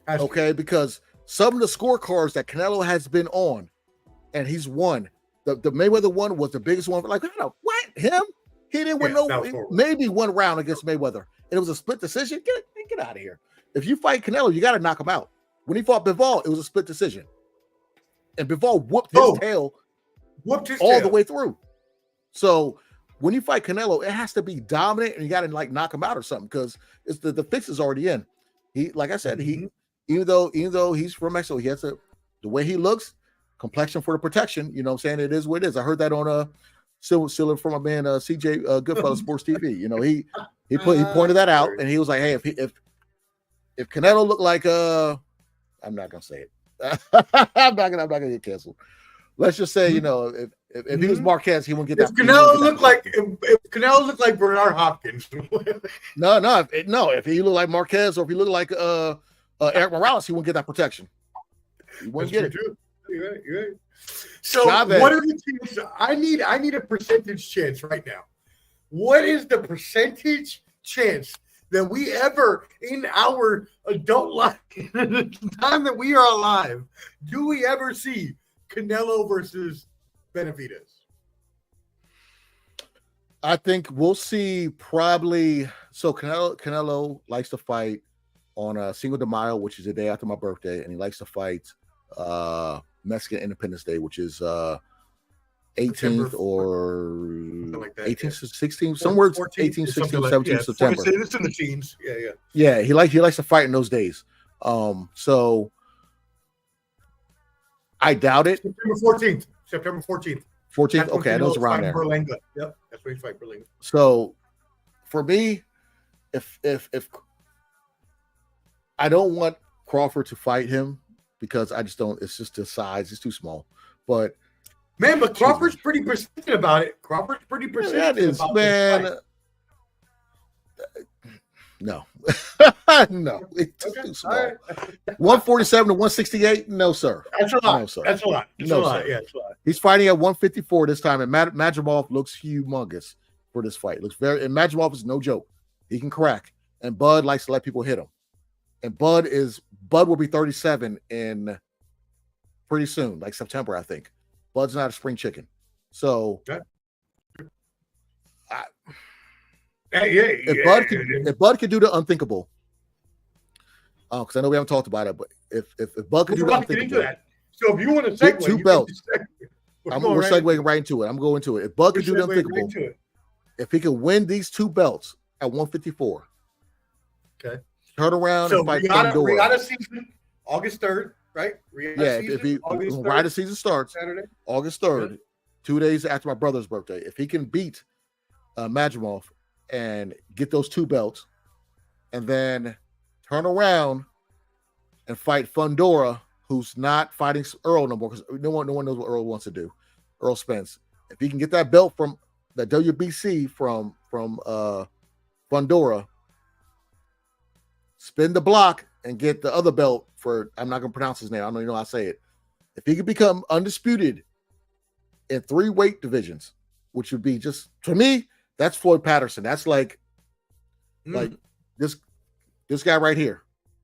Okay, because some of the scorecards that Canelo has been on, and he's won. The Mayweather one was the biggest one. Like, what? Him? He didn't win maybe one round against Mayweather. And it was a split decision. Get out of here. If you fight Canelo, you got to knock him out. When he fought Bivol, it was a split decision. And Bivol whooped his tail all the way through. So when you fight Canelo, it has to be dominant, and you got to like knock him out or something, because it's the fix is already in. He, like I said, even though he's from Mexico, he has the way he looks, complexion for the protection. You know what I'm saying? It is what it is. I heard that on still from my man CJ Goodfellas Sports TV. You know, he pointed that out, and he was like, hey, if Canelo looked like I'm not gonna say it. I'm not gonna get canceled. Let's just say, you know, if he was Marquez, he wouldn't get that. If Canelo looked like Bernard Hopkins. If he looked like Marquez, or if he looked like Eric Morales, he wouldn't get that protection. He wouldn't get it. You're right. So what are the teams? I need a percentage chance right now. What is the percentage chance that we ever in our adult life, the time that we are alive, do we ever see Canelo versus Benavidez? I think we'll see probably. So Canelo likes to fight on Cinco de Mayo, which is the day after my birthday, and he likes to fight Mexican Independence Day, which is 18th or like 18th to 16th, somewhere 18th, 16th, 17th September. It's in the teens. Yeah. He likes to fight in those days. So I doubt it. September 14th. 14th. Okay, I know it's around there. Berlanga. Yep, that's where you fight Berlanga. So for me, if I don't want Crawford to fight him, because I just don't. It's just the size; it's too small. But Crawford's pretty persistent about it. Crawford's pretty persistent. That is, man. No, no, it's too small. Right. 147 to 168. No, sir. That's a lot. No, sir. That's a lot. It's no, a lot. Sir. Yeah, it's a lot. He's fighting at 154 this time, and Madrimov looks humongous for this fight. Looks very. And Madrimov is no joke. He can crack, and Bud likes to let people hit him. And Bud will be 37 in pretty soon, like September, I think. Bud's not a spring chicken. So if Bud could do the unthinkable, because I know we haven't talked about it, but if Bud could do the unthinkable, so if you want to segue, two belts, we're segueing right into it. I'm going to it. If Bud could do the unthinkable, if he could win these two belts at 154, okay, turn around and fight Pandora. Riata season, August 3rd, right? Riata season starts Saturday, August 3rd, 2 days after my brother's birthday. If he can beat Madrimov and get those two belts, and then turn around and fight Fundora, who's not fighting Earl no more, because no one knows what Earl wants to do. Earl Spence. If he can get that belt from the WBC from Fundora, spin the block and get the other belt for, I'm not going to pronounce his name. I don't even know how to say it. If he could become undisputed in 3 weight divisions, which would be just, for me, that's Floyd Patterson. That's like this guy right here.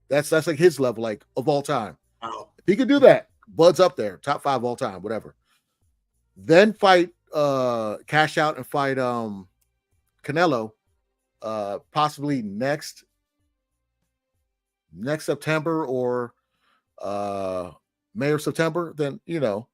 That's like his level, like, of all time. Wow. If he could do that, Bud's up there, top 5 all time, whatever. Then fight, cash out and fight Canelo, possibly next September or May or September. Then, you know,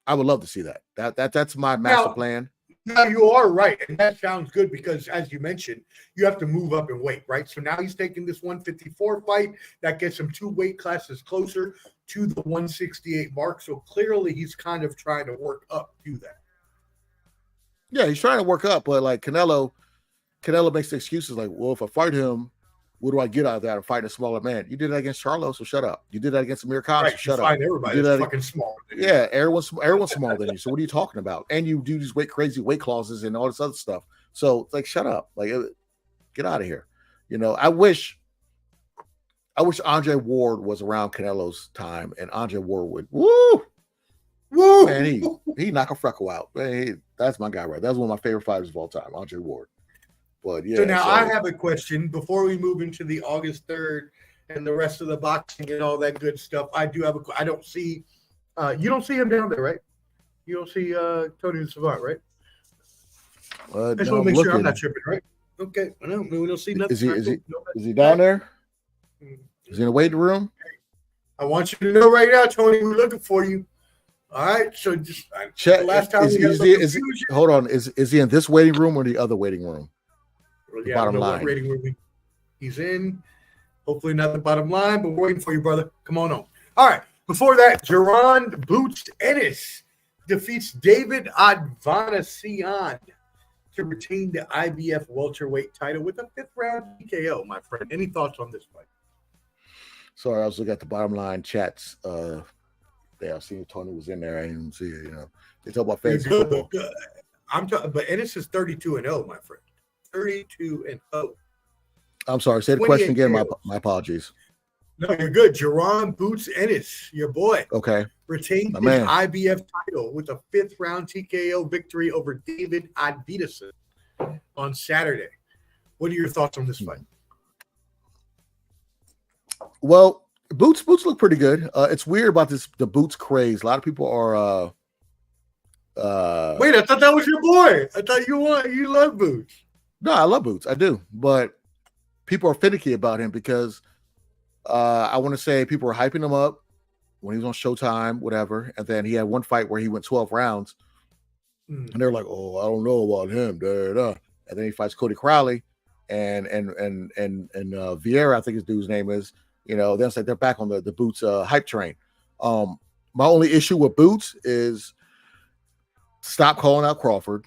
I would love to see that. That's my master plan. Now you are right, and that sounds good because, as you mentioned, you have to move up in weight, right? So now he's taking this 154 fight that gets him 2 weight classes closer to the 168 mark. So clearly, he's kind of trying to work up to that. Yeah, he's trying to work up, but like Canelo makes the excuses like, well, if I fight him, what do I get out of that? I'm fighting a smaller man. You did that against Charlo, so shut up. You did that against Amir Khan, so shut up. Everybody's fucking small. Yeah, everyone's smaller than you. So what are you talking about? And you do these crazy weight clauses and all this other stuff. So like, shut up. Like, get out of here. You know, I wish Andre Ward was around Canelo's time, and Andre Ward would woo. Man, he knock a freckle out. Man, that's my guy, right? That's one of my favorite fighters of all time, Andre Ward. But yeah. So now I have a question before we move into the August 3rd and the rest of the boxing and all that good stuff. I do have I don't see you don't see him down there, right? You don't see Tony the Savant, right? I just want to make sure I'm not tripping, right? Okay. We don't see nothing. Is he down there? Is he in the waiting room? I want you to know right now, Tony, we're looking for you. All right. So just check. Last time hold on. Is he in this waiting room or the other waiting room? Yeah, bottom line. Rating room he's in. Hopefully not the bottom line, but we're waiting for you, brother. Come on. All right. Before that, Jaron Boots Ennis defeats David Advanasian to retain the IBF welterweight title with a 5th round TKO, my friend. Any thoughts on this fight? Sorry, I also got the bottom line chats. There, I seen Tony was in there. I didn't see it. You know, they talk about fantasy football. I'm talking, but Ennis is 32-0, my friend. 32-0. I'm sorry. Say the question again. My apologies. No, you're good. Jaron Boots Ennis, your boy. Okay. Retained his IBF title with a 5th round TKO victory over David Advanasian on Saturday. What are your thoughts on this fight? Well, Boots look pretty good. It's weird about the Boots craze. A lot of people are wait, I thought that was your boy. I thought you love Boots. No, I love Boots. I do. But people are finicky about him because I want to say people were hyping him up when he was on Showtime, whatever. And then he had one fight where he went 12 rounds. And they're like, oh, I don't know about him. Da, da, da. And then he fights Cody Crowley and Vieira, I think his dude's name is. You know, then it's like they're back on the Boots hype train. My only issue with Boots is stop calling out Crawford.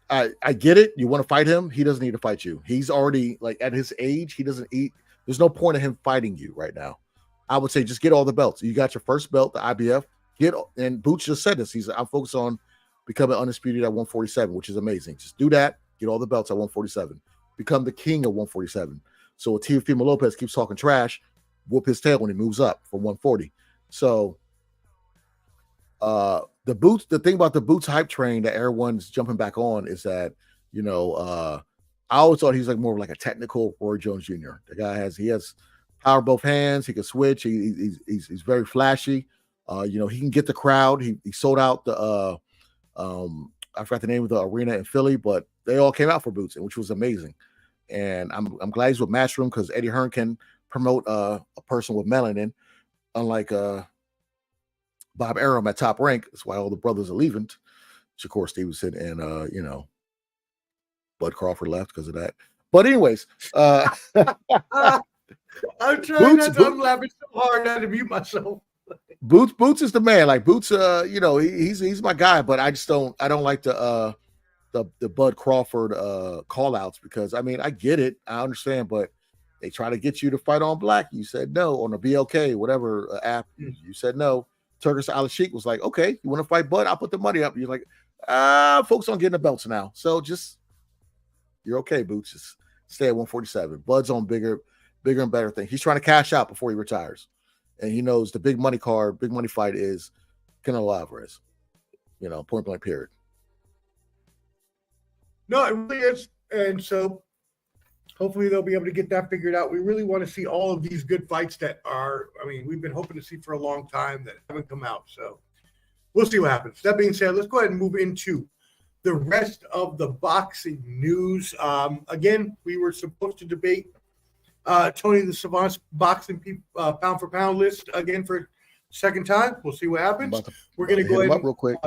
I get it. You want to fight him. He doesn't need to fight you. He's already, like, at his age, he doesn't eat. There's no point in him fighting you right now. I would say just get all the belts. You got your first belt, the IBF. And Boots just said this. I'm focused on becoming undisputed at 147, which is amazing. Just do that. Get all the belts at 147. Become the king of 147. So if Teofimo Lopez keeps talking trash, whoop his tail when he moves up from 140. So the thing about the Boots hype train that everyone's jumping back on is that, you know, I always thought he's like more of like a technical Roy Jones Jr. The guy has power both hands. He can switch. He's very flashy. You know, he can get the crowd. He sold out the I forgot the name of the arena in Philly, but they all came out for Boots, which was amazing. And I'm glad he's with Matchroom because Eddie Hearn can promote a person with melanin, unlike Bob Arum at Top Rank. That's why all the brothers are leaving. Shakur Stevenson and you know, Bud Crawford left because of that. But anyways, I'm trying not to. I'm laughing so hard I had to mute myself. Boots is the man. Like Boots, you know, he's my guy. But I don't like the Bud Crawford call outs because I mean I get it, I understand, but They try to get you to fight on Black. You said no. On the BLK, whatever app, you said no. Turkish Al-Sheikh was like, okay, you want to fight Bud? I'll put the money up. You're like, folks aren't getting the belts now. So just, you're okay, Boots. Just stay at 147. Bud's on bigger and better things. He's trying to cash out before he retires. And he knows the big money fight is Canelo Alvarez. Point blank period. No, it really is. And so hopefully they'll be able to get that figured out. We really want to see all of these good fights that are, we've been hoping to see for a long time that haven't come out. So we'll see what happens. That being said, let's go ahead and move into the rest of the boxing news. Again, we were supposed to debate Tony the Savant's boxing pound for pound list again for a second time. We'll see what happens. We're going to go ahead up real quick.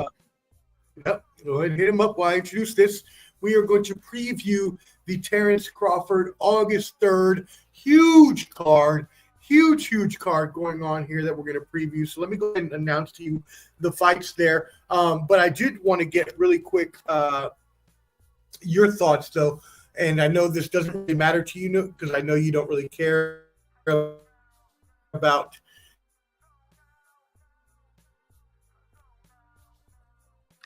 Yep, go ahead and hit him up while I introduce this. We are going to preview the Terence Crawford August 3rd. Huge card going on here that we're going to preview. So let me go ahead and announce to you the fights there. But I did want to get really quick your thoughts, though. And I know this doesn't really matter to you because I know you don't really care about.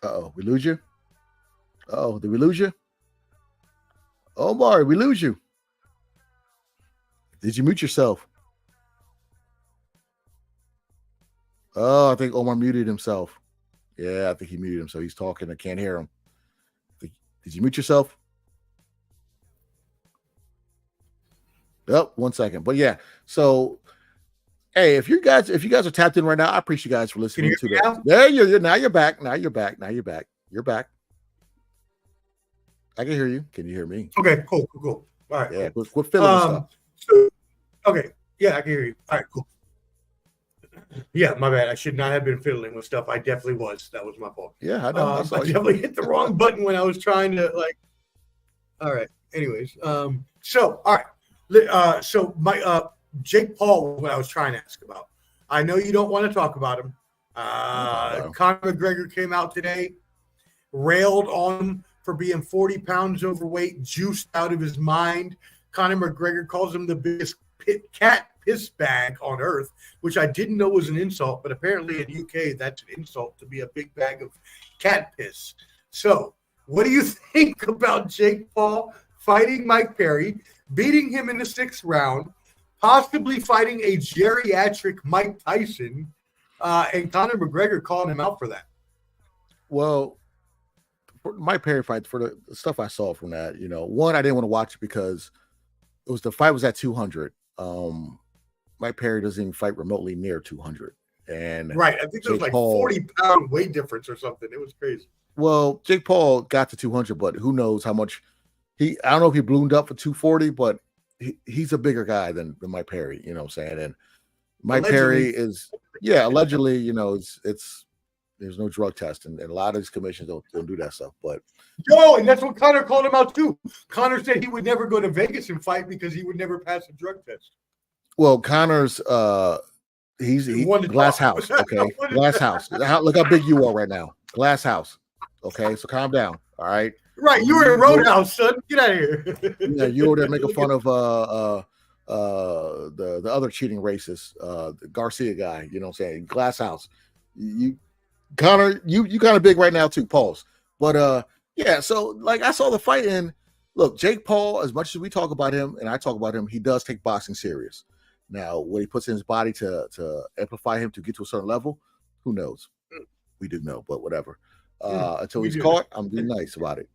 Uh-oh, we lose you? Oh, did we lose you? Omar, we lose you. Did you mute yourself? Oh, I think Omar muted himself. Yeah, I think he muted himself. He's talking. I can't hear him. Did you mute yourself? Oh, 1 second. But yeah, so hey, if you guys are tapped in right now, I appreciate you guys for listening to that. There you're now you're back. You're back. I can hear you. Can you hear me? Okay, cool. All right. Yeah, we're filling stuff. Okay. Yeah, I can hear you. All right, cool. Yeah, my bad. I should not have been fiddling with stuff. I definitely was. That was my fault. Yeah, I know. I definitely hit the wrong button when I was trying to All right. Anyways, so all right. So my Jake Paul was what I was trying to ask about. I know you don't want to talk about him. Conor McGregor came out today, railed on him for being 40 pounds overweight, juiced out of his mind. Conor McGregor calls him the biggest cat piss bag on earth, which I didn't know was an insult, but apparently in UK that's an insult to be a big bag of cat piss. So what do you think about Jake Paul fighting Mike Perry, beating him in the 6th round, possibly fighting a geriatric Mike Tyson, and Conor McGregor calling him out for that? Well, for Mike Perry fight, for the stuff I saw from that, one, I didn't want to watch it because the fight was at 200. Mike Perry doesn't even fight remotely near 200. And right, I think there was like 40-pound weight difference or something. It was crazy. Well, Jake Paul got to 200, but who knows how much I don't know if he ballooned up for 240, but he's a bigger guy than Mike Perry, you know what I'm saying? And Mike Perry is, allegedly, it's there's no drug test, and a lot of these commissions don't do that stuff. But and that's what Conor called him out too. Conor said he would never go to Vegas and fight because he would never pass a drug test. Well, Conor's he's glass house, okay? Glass house. Look how big you are right now. Glass house. Okay, so calm down. All right. Right, you were in Roadhouse, son. Get out of here. Yeah, you were there making fun of the other cheating racist, the Garcia guy. You know what I'm saying? Glass house. Conor, you kind of big right now too. Pause. But so I saw the fight, and look, Jake Paul, as much as we talk about him and I talk about him, he does take boxing serious. Now, what he puts in his body to amplify him to get to a certain level, who knows? We do know, but whatever. Until he's caught, I'm being nice about it.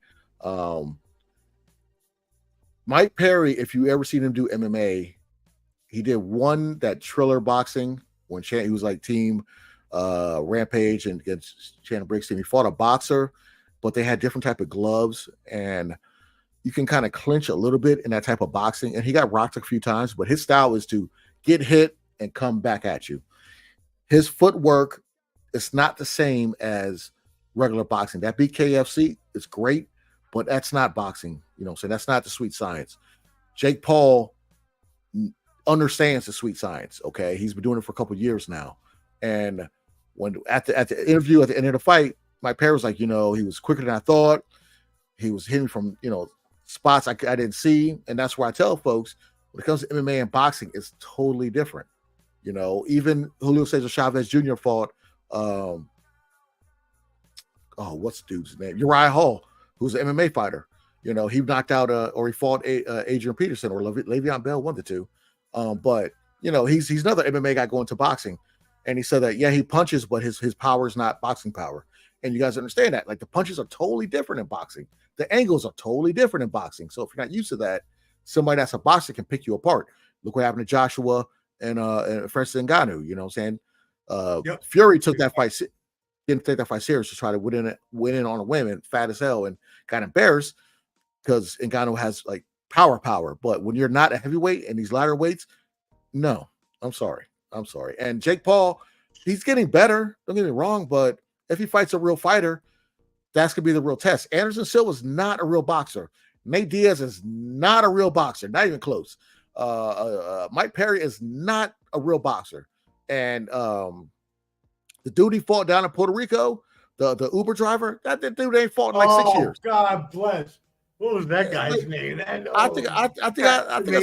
Mike Perry, if you ever seen him do MMA, he did that Triller boxing when he was like team Rampage and against Shannon Briggs team. He fought a boxer, but they had different type of gloves, and you can kind of clinch a little bit in that type of boxing. And he got rocked a few times, but his style is to get hit and come back at you. His footwork is not the same as regular boxing. That BKFC is great, but that's not boxing. So that's not the sweet science. Jake Paul understands the sweet science. Okay, he's been doing it for a couple of years now. And when at the interview at the end of the fight, Mike Perry was like, he was quicker than I thought. He was hitting from spots I didn't see, and that's where I tell folks, When it comes to MMA and boxing, it's totally different. You know, even Julio Cesar Chavez Jr. fought, what's the dude's name? Uriah Hall, who's an MMA fighter. You know, he knocked out or he fought Adrian Peterson or Le'Veon Bell, one of the two. But you know, he's another MMA guy going to boxing, and he said that he punches, but his power is not boxing power. And you guys understand that, like the punches are totally different in boxing. The angles are totally different in boxing. So if you're not used to that, somebody that's a boxer can pick you apart. Look what happened to Joshua and Francis Ngannou. You know what I'm saying? Fury took that fight, didn't take that fight serious to try to win in on a whim, fat as hell, and got embarrassed because Ngannou has like power. But when you're not a heavyweight and these lighter weights, no, I'm sorry. And Jake Paul, he's getting better. Don't get me wrong, but if he fights a real fighter, that's gonna be the real test. Anderson Silva's not a real boxer. Nate Diaz is not a real boxer, not even close. Mike Perry is not a real boxer. And the dude he fought down in Puerto Rico, the Uber driver, that dude ain't fought in like 6 years. God bless. What was that guy's name? I think I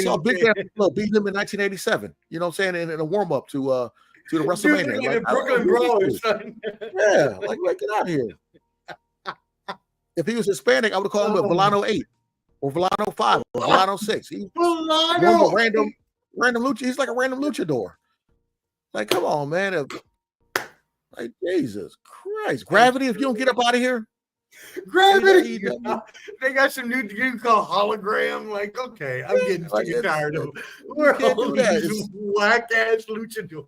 saw Big Dan beat him in 1987. You know what I'm saying? In a warm up to the WrestleMania. Dude, like, Brooklyn Brawlers, son. Yeah, like get out of here. If he was Hispanic, I would have called him a Volano 8 or Volano 5 or Volano 6. He's a random lucha. He's like a random luchador. Like, come on, man. Like, Jesus Christ. Gravity, if you don't get up out of here. Gravity. They got some new dude called Hologram. Like, okay, I'm getting tired of it. We're all these whack-ass luchadors.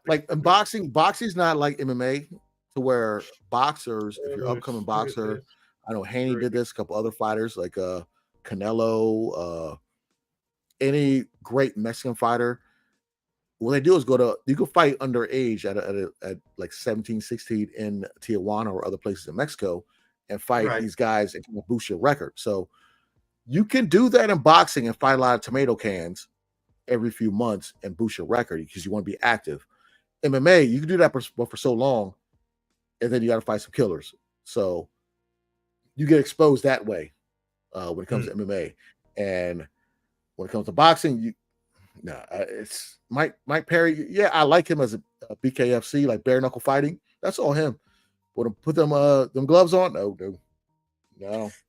Like, in boxing's not like MMA to where boxers, if you're an upcoming boxer, I know Haney did this, a couple other fighters like Canelo, any great Mexican fighter. What they do is you can fight underage at like 17, 16 in Tijuana or other places in Mexico and fight these guys and boost your record. So you can do that in boxing and fight a lot of tomato cans every few months and boost your record because you want to be active. MMA, you can do that for so long, and then you got to fight some killers. So you get exposed that way when it comes to MMA. And when it comes to boxing, it's Mike Perry. Yeah, I like him as a BKFC, like bare knuckle fighting. That's all him. But put them gloves on? No.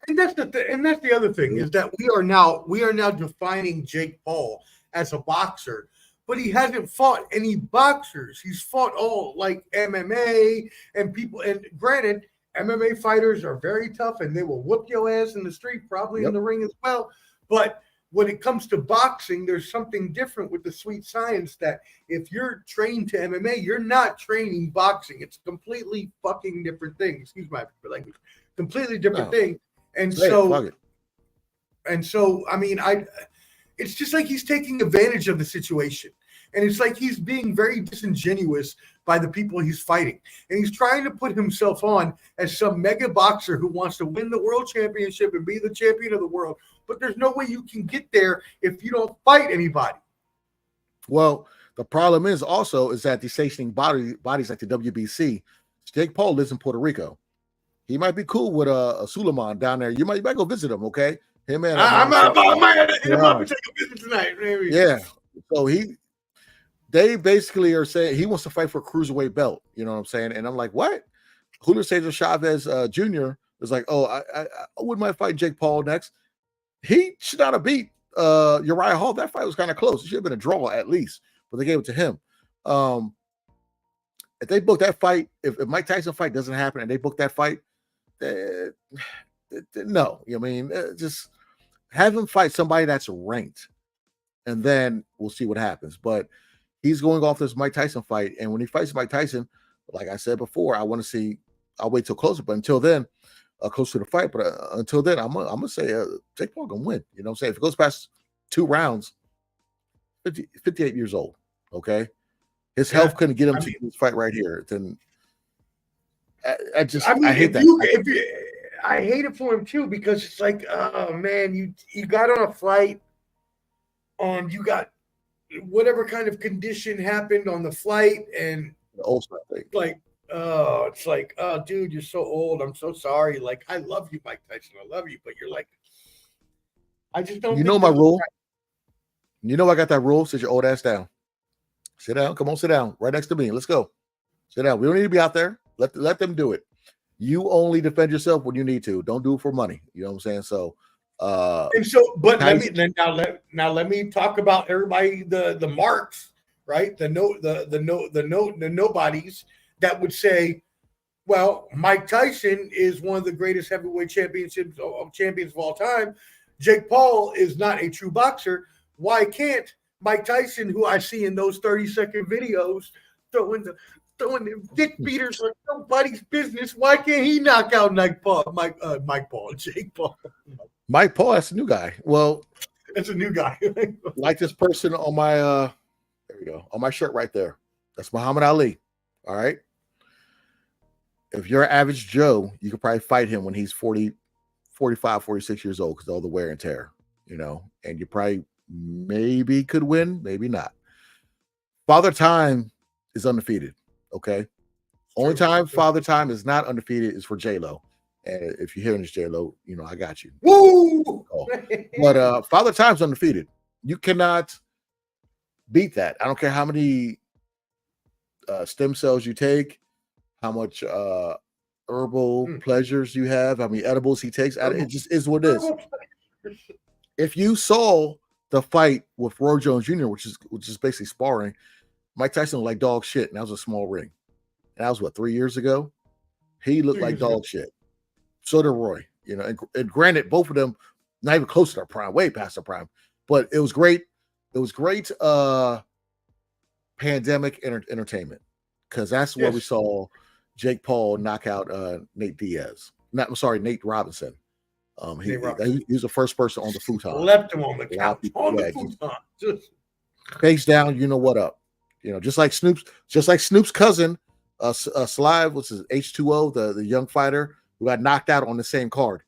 And that's the other thing is that we are now defining Jake Paul as a boxer, but he hasn't fought any boxers. He's fought all like MMA and people. And granted, MMA fighters are very tough and they will whoop your ass in the street, probably in the ring as well. But when it comes to boxing, there's something different with the sweet science that if you're trained to MMA, you're not training boxing. It's a completely fucking different thing. Excuse my language. Completely different thing. And so, I mean, it's just like he's taking advantage of the situation. And it's like he's being very disingenuous by the people he's fighting. And he's trying to put himself on as some mega boxer who wants to win the world championship and be the champion of the world. But there's no way you can get there if you don't fight anybody. Well, the problem is that these sanctioning bodies like the WBC, Jake Paul lives in Puerto Rico. He might be cool with a Suleiman down there. You might go visit him, okay? Him and I might take a visit tonight, maybe. Yeah. So they basically are saying he wants to fight for a cruiserweight belt. You know what I'm saying? And I'm like, what? Julio Cesar Chavez Jr. is like, I wouldn't mind fighting Jake Paul next. He should not have beat Uriah Hall. That fight was kind of close. It should have been a draw at least, but they gave it to him. If they book that fight, if Mike Tyson fight doesn't happen and they book that fight, no. You know what I mean? Just have him fight somebody that's ranked, and then we'll see what happens. But he's going off this Mike Tyson fight, and when he fights Mike Tyson, like I said before, I want to see. I'll wait till closer, but until then, close to the fight. But until then, I'm gonna say Jake Paul gonna win. You know what I'm saying? If it goes past 2 rounds, 58 years old. Okay, his health couldn't get him to this fight right here. Then I hate that. I hate it for him too because it's like, oh man, you got on a flight, and you got whatever kind of condition happened on the flight, and the ulcer thing. Like, oh, it's like, oh, dude, you're so old. I'm so sorry. Like, I love you, Mike Tyson. I love you, but you're like, I just don't. You know my rule. You know I got that rule. Sit your old ass down. Sit down. Come on, sit down. Right next to me. Let's go. Sit down. We don't need to be out there. Let them do it. You only defend yourself when you need to. Don't do it for money. You know what I'm saying? So and so, but let me talk about everybody, the marks, right? The nobodies that would say, well, Mike Tyson is one of the greatest heavyweight champions of all time. Jake Paul is not a true boxer. Why can't Mike Tyson, who I see in those 30-second videos, throwing the dick beaters like nobody's business? Why can't he knock out Jake Paul? Mike Paul, that's a new guy. Well, that's a new guy. Like this person on my there we go, on my shirt right there. That's Muhammad Ali. All right. If you're an average Joe, you could probably fight him when he's 40, 45, 46 years old because all the wear and tear, you know, and you probably maybe could win, maybe not. Father Time is undefeated. Okay. Only time Father Time is not undefeated is for J-Lo. And if you're hearing this, J-Lo, you know, I got you. Woo! But Father Time's undefeated. You cannot beat that. I don't care how many stem cells you take, how much herbal pleasures you have, how many edibles he takes. It just is what it is. If you saw the fight with Roy Jones Jr., which is basically sparring, Mike Tyson looked like dog shit, and that was a small ring. And that was what, 3 years ago? He looked like dog shit. So did Roy, you know, and granted, both of them not even close to their prime, way past their prime. But it was great. It was great pandemic entertainment, because that's where we saw Jake Paul knock out Nate Robinson. He was the first person on the futon. Left him on the couch. Just face down, you know what up. You know, just like Snoop's cousin, Slive, which is H2O, the young fighter who got knocked out on the same card.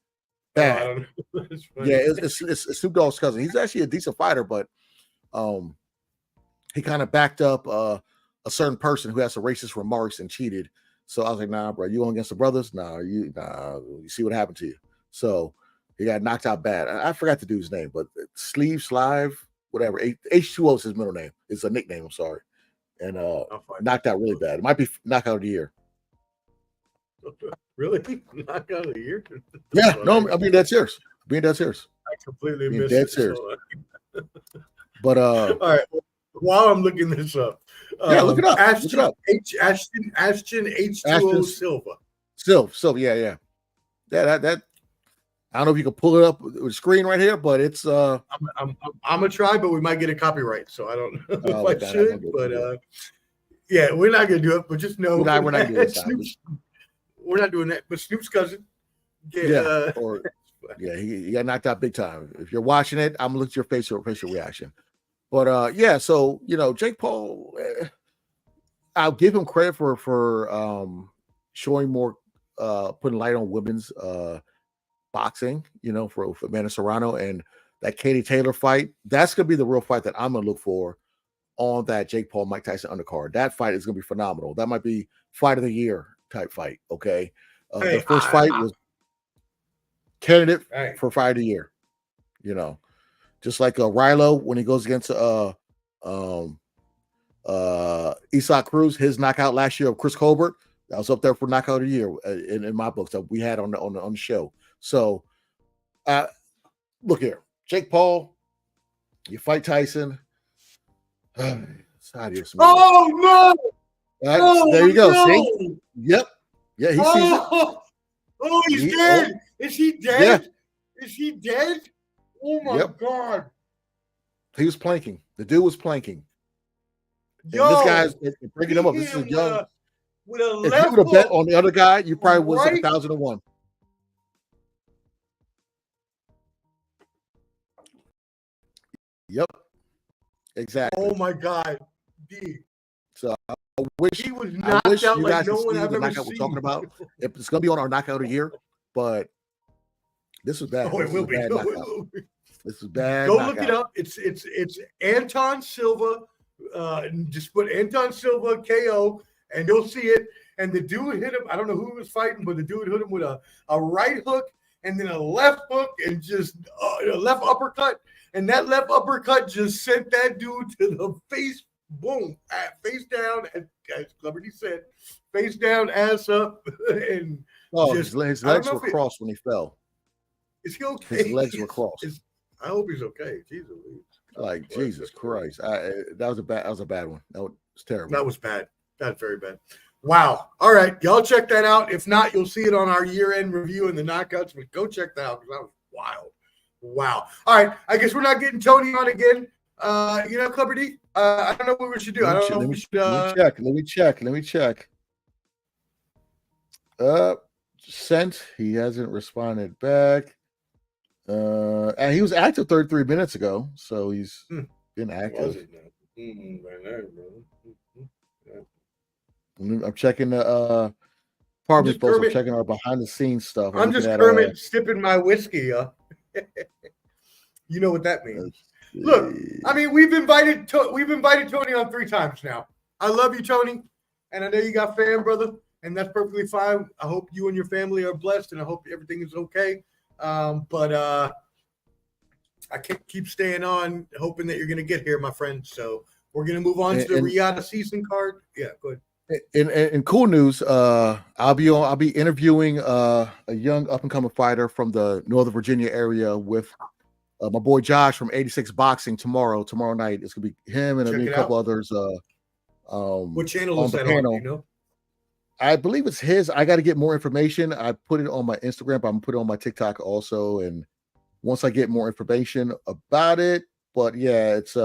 Bad. It's Snoop Dogg's cousin. He's actually a decent fighter, but he kind of backed up a certain person who has some racist remarks and cheated. So I was like, nah, bro, you going against the brothers? Nah, you see what happened to you. So he got knocked out bad. I forgot the dude's name, but Slive, whatever. H2O is his middle name. It's a nickname, I'm sorry. And knocked out really bad. It might be knockout of the year. Really? Knockout of the year? Yeah, no, I mean, that's serious. I completely missed dead it. Serious. But all right. While I'm looking this up, look it up. Ashton H2O Silva. Yeah. That I don't know if you can pull it up with the screen right here, but it's I'm gonna try, but we might get a copyright, so I don't know if I should. But yeah, we're not gonna do it. But just know we're not doing this. We're not doing that. But Snoop's cousin, he got knocked out big time. If you're watching it, I'm gonna look at your facial reaction. But so you know, Jake Paul, I'll give him credit for showing more, putting light on women's boxing, you know, for Amanda Serrano and that Katie Taylor fight. That's gonna be the real fight that I'm gonna look for on that Jake Paul Mike Tyson undercard. That fight is gonna be phenomenal. That might be fight of the year type fight. Okay, the first fight was candidate for fight of the year. You know, just like Rilo when he goes against Isaac Cruz, his knockout last year of Chris Colbert, that was up there for knockout of the year in my books that we had on the show. So, look here, Jake Paul, you fight Tyson. Oh no! There you go. No. See? Yep. Yeah, he sees it. Oh, he's dead. Is he dead? Yeah. Is he dead? Oh my God. He was planking. The dude was planking. Yo, this guy's bringing him up. This is young. With a if you would have bet on the other guy, you probably would have 1,001. Yep. Exactly. Oh my God. D. So I wish he was knocked out you like guys no could one see I've the ever knockout seen. we're talking about. It's going to be on our knockout of the year, but this was bad. Oh, it will be. This is bad. Go look it up. It's Anton Silva. Just put Anton Silva KO, and you'll see it. And the dude hit him. I don't know who he was fighting, but the dude hit him with a right hook and then a left hook and just a left uppercut. and that left uppercut just sent that dude to the face. Boom, face down, as Cleverly said, face down, ass up, and his legs were crossed when he fell. Is he okay? His legs were crossed. I hope he's okay. Jesus, like Jesus Christ, that was a bad one. That was terrible. That was bad. That's very bad. Wow. All right, y'all check that out. If not, you'll see it on our year-end review in the knockouts. But go check that out because that was wild. Wow. All right, I guess we're not getting Tony on again. Clubber D. I don't know what we should do. Let me check. Sent. He hasn't responded back. And he was active 33 minutes ago, so he's been active. I'm checking the I'm checking our behind the scenes stuff. I'm just Kermit sipping my whiskey. You know what that means. Look, I mean, we've invited Tony on 3 times now. I love you, Tony, and I know you got fam, brother, and that's perfectly fine. I hope you and your family are blessed, and I hope everything is okay. But I can't keep staying on, hoping that you're going to get here, my friend. So we're going to move on to the Riata season card. Yeah, go ahead. In cool news, I'll be interviewing a young up and coming fighter from the Northern Virginia area with my boy Josh from 86 Boxing tomorrow night. It's gonna be him and a couple others. What channel is that on? Do you know? I believe it's his. I got to get more information. I put it on my Instagram, but I'm put it on my TikTok also. And once I get more information about it, but yeah, it's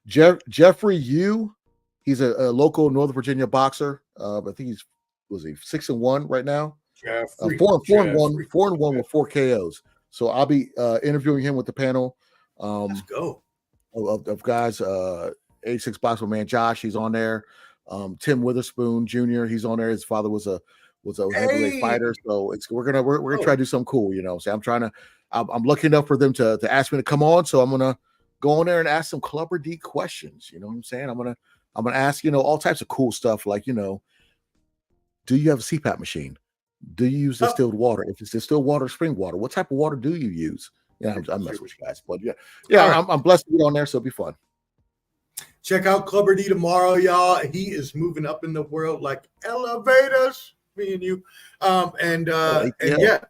Jeffrey Yu. He's a local Northern Virginia boxer. I think he's 6-1 right now. 4-1 with 4 KOs. So I'll be interviewing him with the panel. Let's go. Of guys, 86 boxer man Josh, he's on there. Tim Witherspoon Jr., he's on there. His father was a heavyweight fighter. So we're gonna try to do something cool, So I'm lucky enough for them to ask me to come on. So I'm gonna go on there and ask some Clubber D questions. You know what I'm saying? I'm gonna ask, all types of cool stuff like, do you have a CPAP machine? Do you use distilled water? If it's distilled water, spring water, what type of water do you use? Yeah, I'm messing with you guys, but yeah, right. I'm blessed to be on there, so it'll be fun. Check out Clubber D tomorrow, y'all. He is moving up in the world like elevators, me and you. And yeah,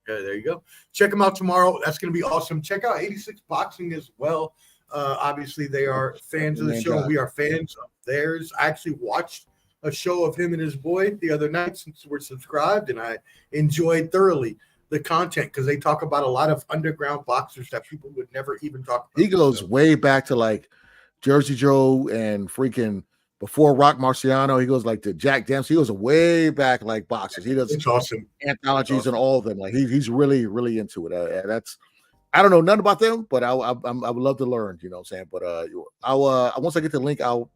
there you go. Check him out tomorrow. That's going to be awesome. Check out 86 Boxing as well. Obviously, they are fans of the show. We are fans of theirs. I actually watched a show of him and his boy the other night since we're subscribed, and I enjoyed thoroughly the content because they talk about a lot of underground boxers that people would never even talk about. He goes way back to like Jersey Joe and freaking before Rock Marciano. He goes like to Jack Dempsey. He goes way back like boxers. He does awesome anthologies and all of them. Like he's really, really into it. I don't know nothing about them, but I would love to learn, you know what I'm saying? But I'll once I get the link, I'll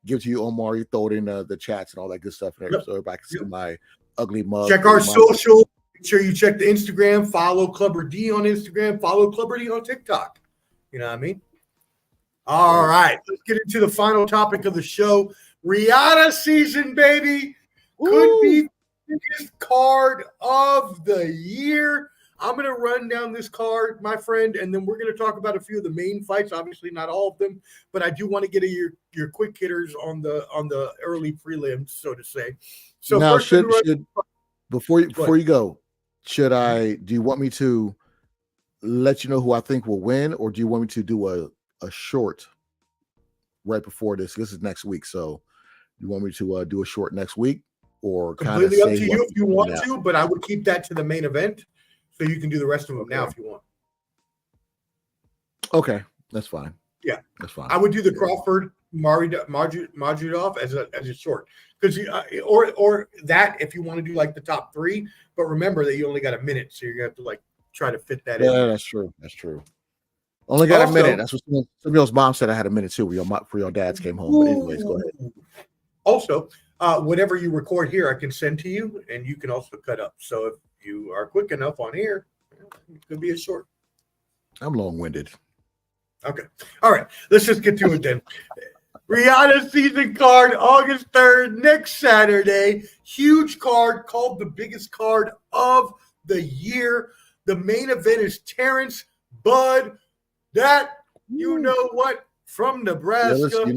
give it to you, Omar. You throw it in the chats and all that good stuff there, so everybody can see my ugly mug. Check our social. Make sure you check the Instagram. Follow Clubber D on Instagram. Follow Clubber D on TikTok. You know what I mean? All right. Let's get into the final topic of the show. Riata season, baby. Could be the biggest card of the year. I'm going to run down this card, my friend, and then we're going to talk about a few of the main fights. Obviously, not all of them, but I do want to get your quick hitters on the early prelims, so to say. So now, before you go, do you want me to let you know who I think will win, or do you want me to do a short right before this? This is next week, so you want me to do a short next week, or completely up to you if you want to, but I would keep that to the main event. So you can do the rest of them now if you want. Okay, that's fine. Yeah, that's fine. I would do the Crawford Madrimov as a short, because or that if you want to do like the top 3. But remember that you only got a minute, so you're gonna have to like try to fit that in. Yeah, that's true. That's true. Only got a minute. That's what somebody else's mom said. I had a minute too. For your dads came home. But anyways, go ahead. Also, whatever you record here, I can send to you, and you can also cut up. So if you are quick enough on here, it could be a short. I'm long-winded. Okay. All right. Let's just get to it then. Riata season card, August 3rd, next Saturday. Huge card called the biggest card of the year. The main event is Terence Bud That, you know what, from Nebraska. You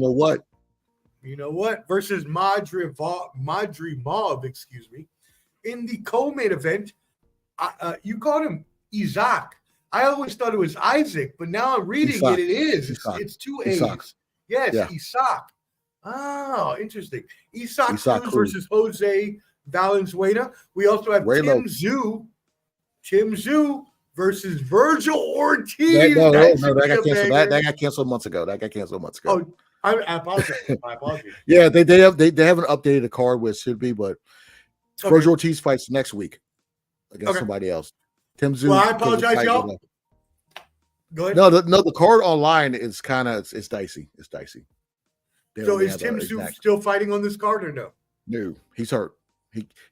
know what? Versus Madrimov, excuse me. In the co-main event, you called him Isaac. I always thought it was Isaac, but now I'm reading Isak. it. It is. Isak. It's two Isak. A's. Yes, Yeah. Isaac. Oh, interesting. Isak Cruz. Cruz versus Jose Valenzuela. We also have Tim Zhu versus Virgil Ortiz. No, that got canceled. That got canceled months ago. Oh, I apologize. My apologies. Yeah, they haven't updated the card where it should be, but Virgil Ortiz fights next week against somebody else. Tim Zhu. Well, I apologize, y'all. Go ahead. No, the card online is kind of it's dicey. It's dicey. So is Tim Zhu still fighting on this card or no? No, he's hurt.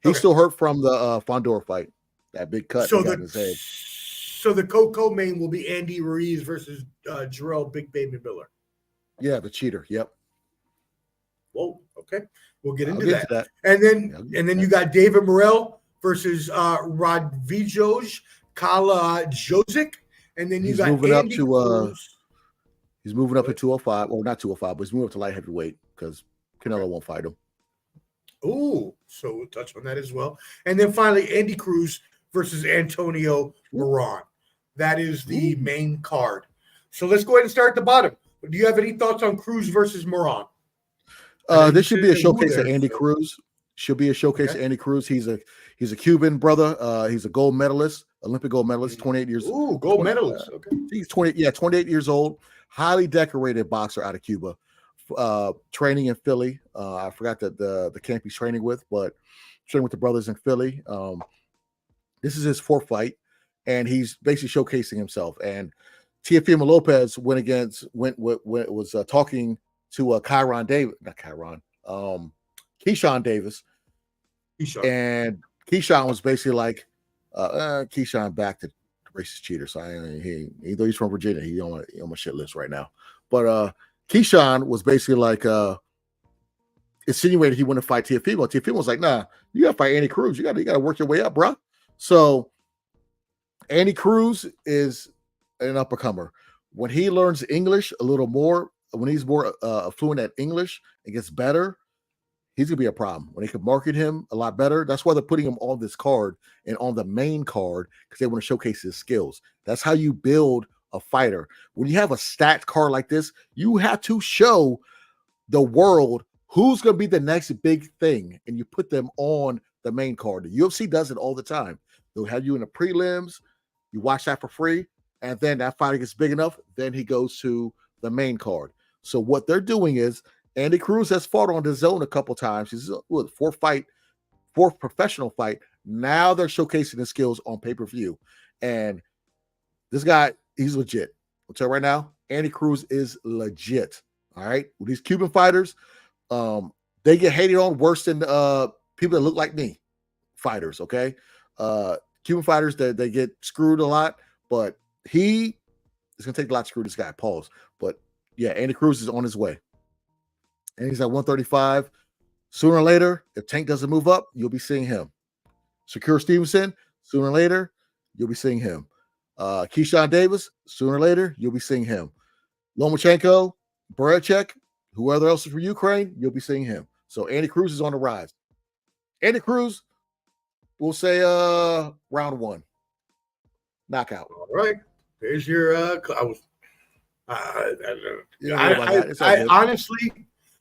He's still hurt from the Fondor fight. That big cut he got in his head. So the co-main will be Andy Ruiz versus Jarrell Big Baby Miller. Yeah, the cheater. Yep. Whoa. Okay, we'll get into that. And then you got David Morrell versus Radvijos Kalajozic, and then you got Andy Cruz. He's moving up to 205, or not 205, but he's moving up to light heavyweight because Canelo won't fight him. Oh, so we'll touch on that as well. And then finally, Andy Cruz versus Antonio Moran. That is the main card. So let's go ahead and start at the bottom. Do you have any thoughts on Cruz versus Moran? This should be a showcase of Andy Cruz. Should be a showcase of Andy Cruz. He's a Cuban brother. He's a gold medalist, Olympic gold medalist, 28 years. Ooh, gold medalist. Okay. He's 28 years old. Highly decorated boxer out of Cuba. Training in Philly. I forgot the camp he's training with, but training with the brothers in Philly. This is his fourth fight, and he's basically showcasing himself. And Teofimo Lopez was talking to Keyshawn Davis. And Keyshawn was basically like, Keyshawn back to racist cheater. So though he's from Virginia, he on my shit list right now. But Keyshawn was basically like insinuated he wanted to fight Teofimo. Teofimo was like, nah, you gotta fight Andy Cruz. You gotta work your way up, bro. So Andy Cruz is an uppercomer. When he learns English a little more, when he's more fluent at English and gets better, he's gonna be a problem. When they can market him a lot better, that's why they're putting him on this card and on the main card, because they want to showcase his skills. That's how you build a fighter. When you have a stacked card like this, you have to show the world who's gonna be the next big thing, and you put them on the main card. The UFC does it all the time. They'll have you in the prelims, you watch that for free, and then that fighter gets big enough, then he goes to the main card. So what they're doing is, Andy Cruz has fought on DAZN a couple times. He's fourth professional fight. Now they're showcasing his skills on pay-per-view. And this guy, he's legit. I'll tell you right now, Andy Cruz is legit. All right. With these Cuban fighters, they get hated on worse than people that look like me, fighters. Okay. Cuban fighters, they get screwed a lot, but he is gonna take a lot to screw this guy. Pause. But yeah, Andy Cruz is on his way. And he's at 135. Sooner or later, if Tank doesn't move up, you'll be seeing him. Shakur Stevenson, sooner or later, you'll be seeing him. Keyshawn Davis, sooner or later, you'll be seeing him. Lomachenko, Barachek, whoever else is from Ukraine, you'll be seeing him. So Andy Cruz is on the rise. Andy Cruz, we'll say round one. Knockout. All right. There's your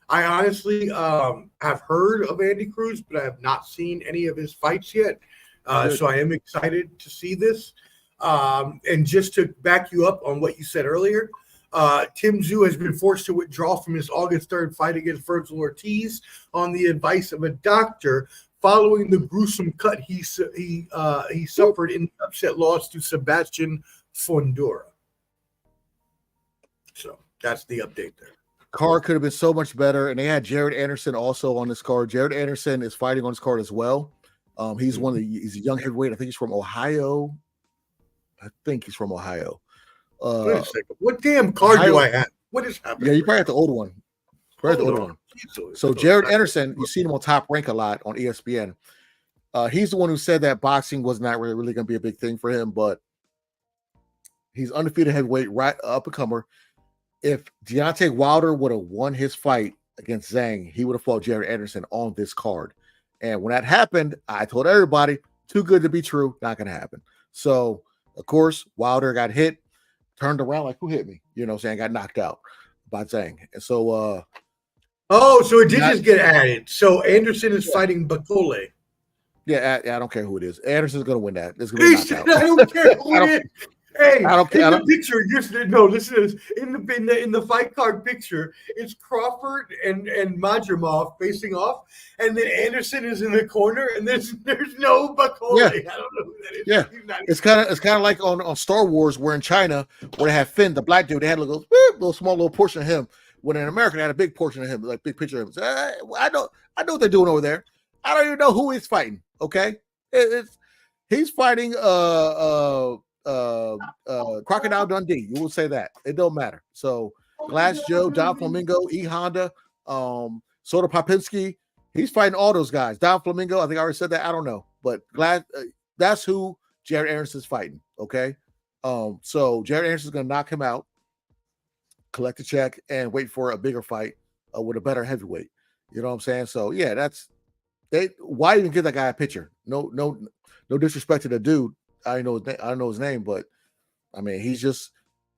I honestly have heard of Andy Cruz, but I have not seen any of his fights yet. So I am excited to see this. And just to back you up on what you said earlier, Tim Zhu has been forced to withdraw from his August 3rd fight against Virgil Ortiz on the advice of a doctor following the gruesome cut he suffered in the upset loss to Sebastian Fondura. So that's the update there. Card could have been so much better, and they had Jared Anderson also on this card. Jared Anderson is fighting on this card as well. He's he's a young heavyweight. I think he's from Ohio. Wait a second. What damn card do I have? What is happening? Yeah, you probably have the old one. So Jared Anderson, you see him on Top Rank a lot on ESPN. He's the one who said that boxing was not really going to be a big thing for him, but He's undefeated heavyweight, right up and comer. If Deontay Wilder would have won his fight against Zhang, he would have fought Jared Anderson on this card. And when that happened, I told everybody, too good to be true, not going to happen. So, of course, Wilder got hit, turned around like, who hit me? You know what I'm saying? Got knocked out by Zhang. And so, so it did just get added. So Anderson is fighting Bakole. Yeah, I don't care who it is. Anderson's going to win that. It's going to be I don't care who it is. Hey, I don't care. In the picture, listen to this. In the fight card picture, it's Crawford and Madrimov facing off, and then Anderson is in the corner, and there's no Bakole. Yeah. I don't know who that is. Yeah, it's kind of like on Star Wars, where in China, where they have Finn, the black dude, they had a little small little portion of him. When in America, they had a big portion of him, like big picture of him. So, I know what they're doing over there. I don't even know who he's fighting. Okay, he's fighting Crocodile Dundee. You will say that. It don't matter. So Glass Joe, Don Flamingo, E Honda, Soda Popinski, he's fighting all those guys. Don Flamingo, I think I already said that. I don't know, but that's who Jared Anderson's fighting. Okay, so Jared Anderson's gonna knock him out, collect a check, and wait for a bigger fight with a better heavyweight. You know what I'm saying? So yeah, why even give that guy a picture? No disrespect to the dude. I don't know his name, but I mean, he's just,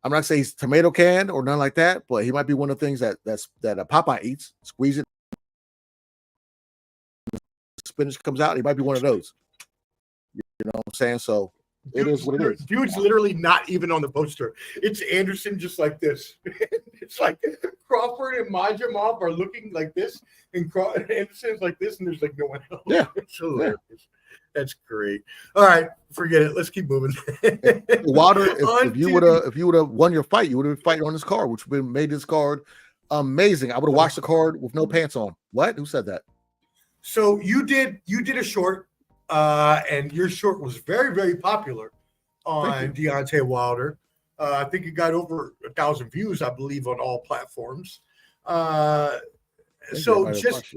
I'm not saying he's tomato canned or nothing like that, but he might be one of the things that Popeye eats. Squeeze it, spinach comes out. He might be one of those. You know what I'm saying? So it is what it is. Dude's literally not even on the poster. It's Anderson just like this. It's like Crawford and Madrimov are looking like this, and Anderson's like this, and there's like no one else. Yeah. It's hilarious. Yeah. That's great. All right, forget it. Let's keep moving. Wilder, if you would have won your fight, you would have been fighting on this card, which would have made this card amazing. I would have watched the card with no pants on. What? Who said that? So you did a short, and your short was very, very popular on Deontay Wilder. I think it got over 1,000 views, I believe, on all platforms. So just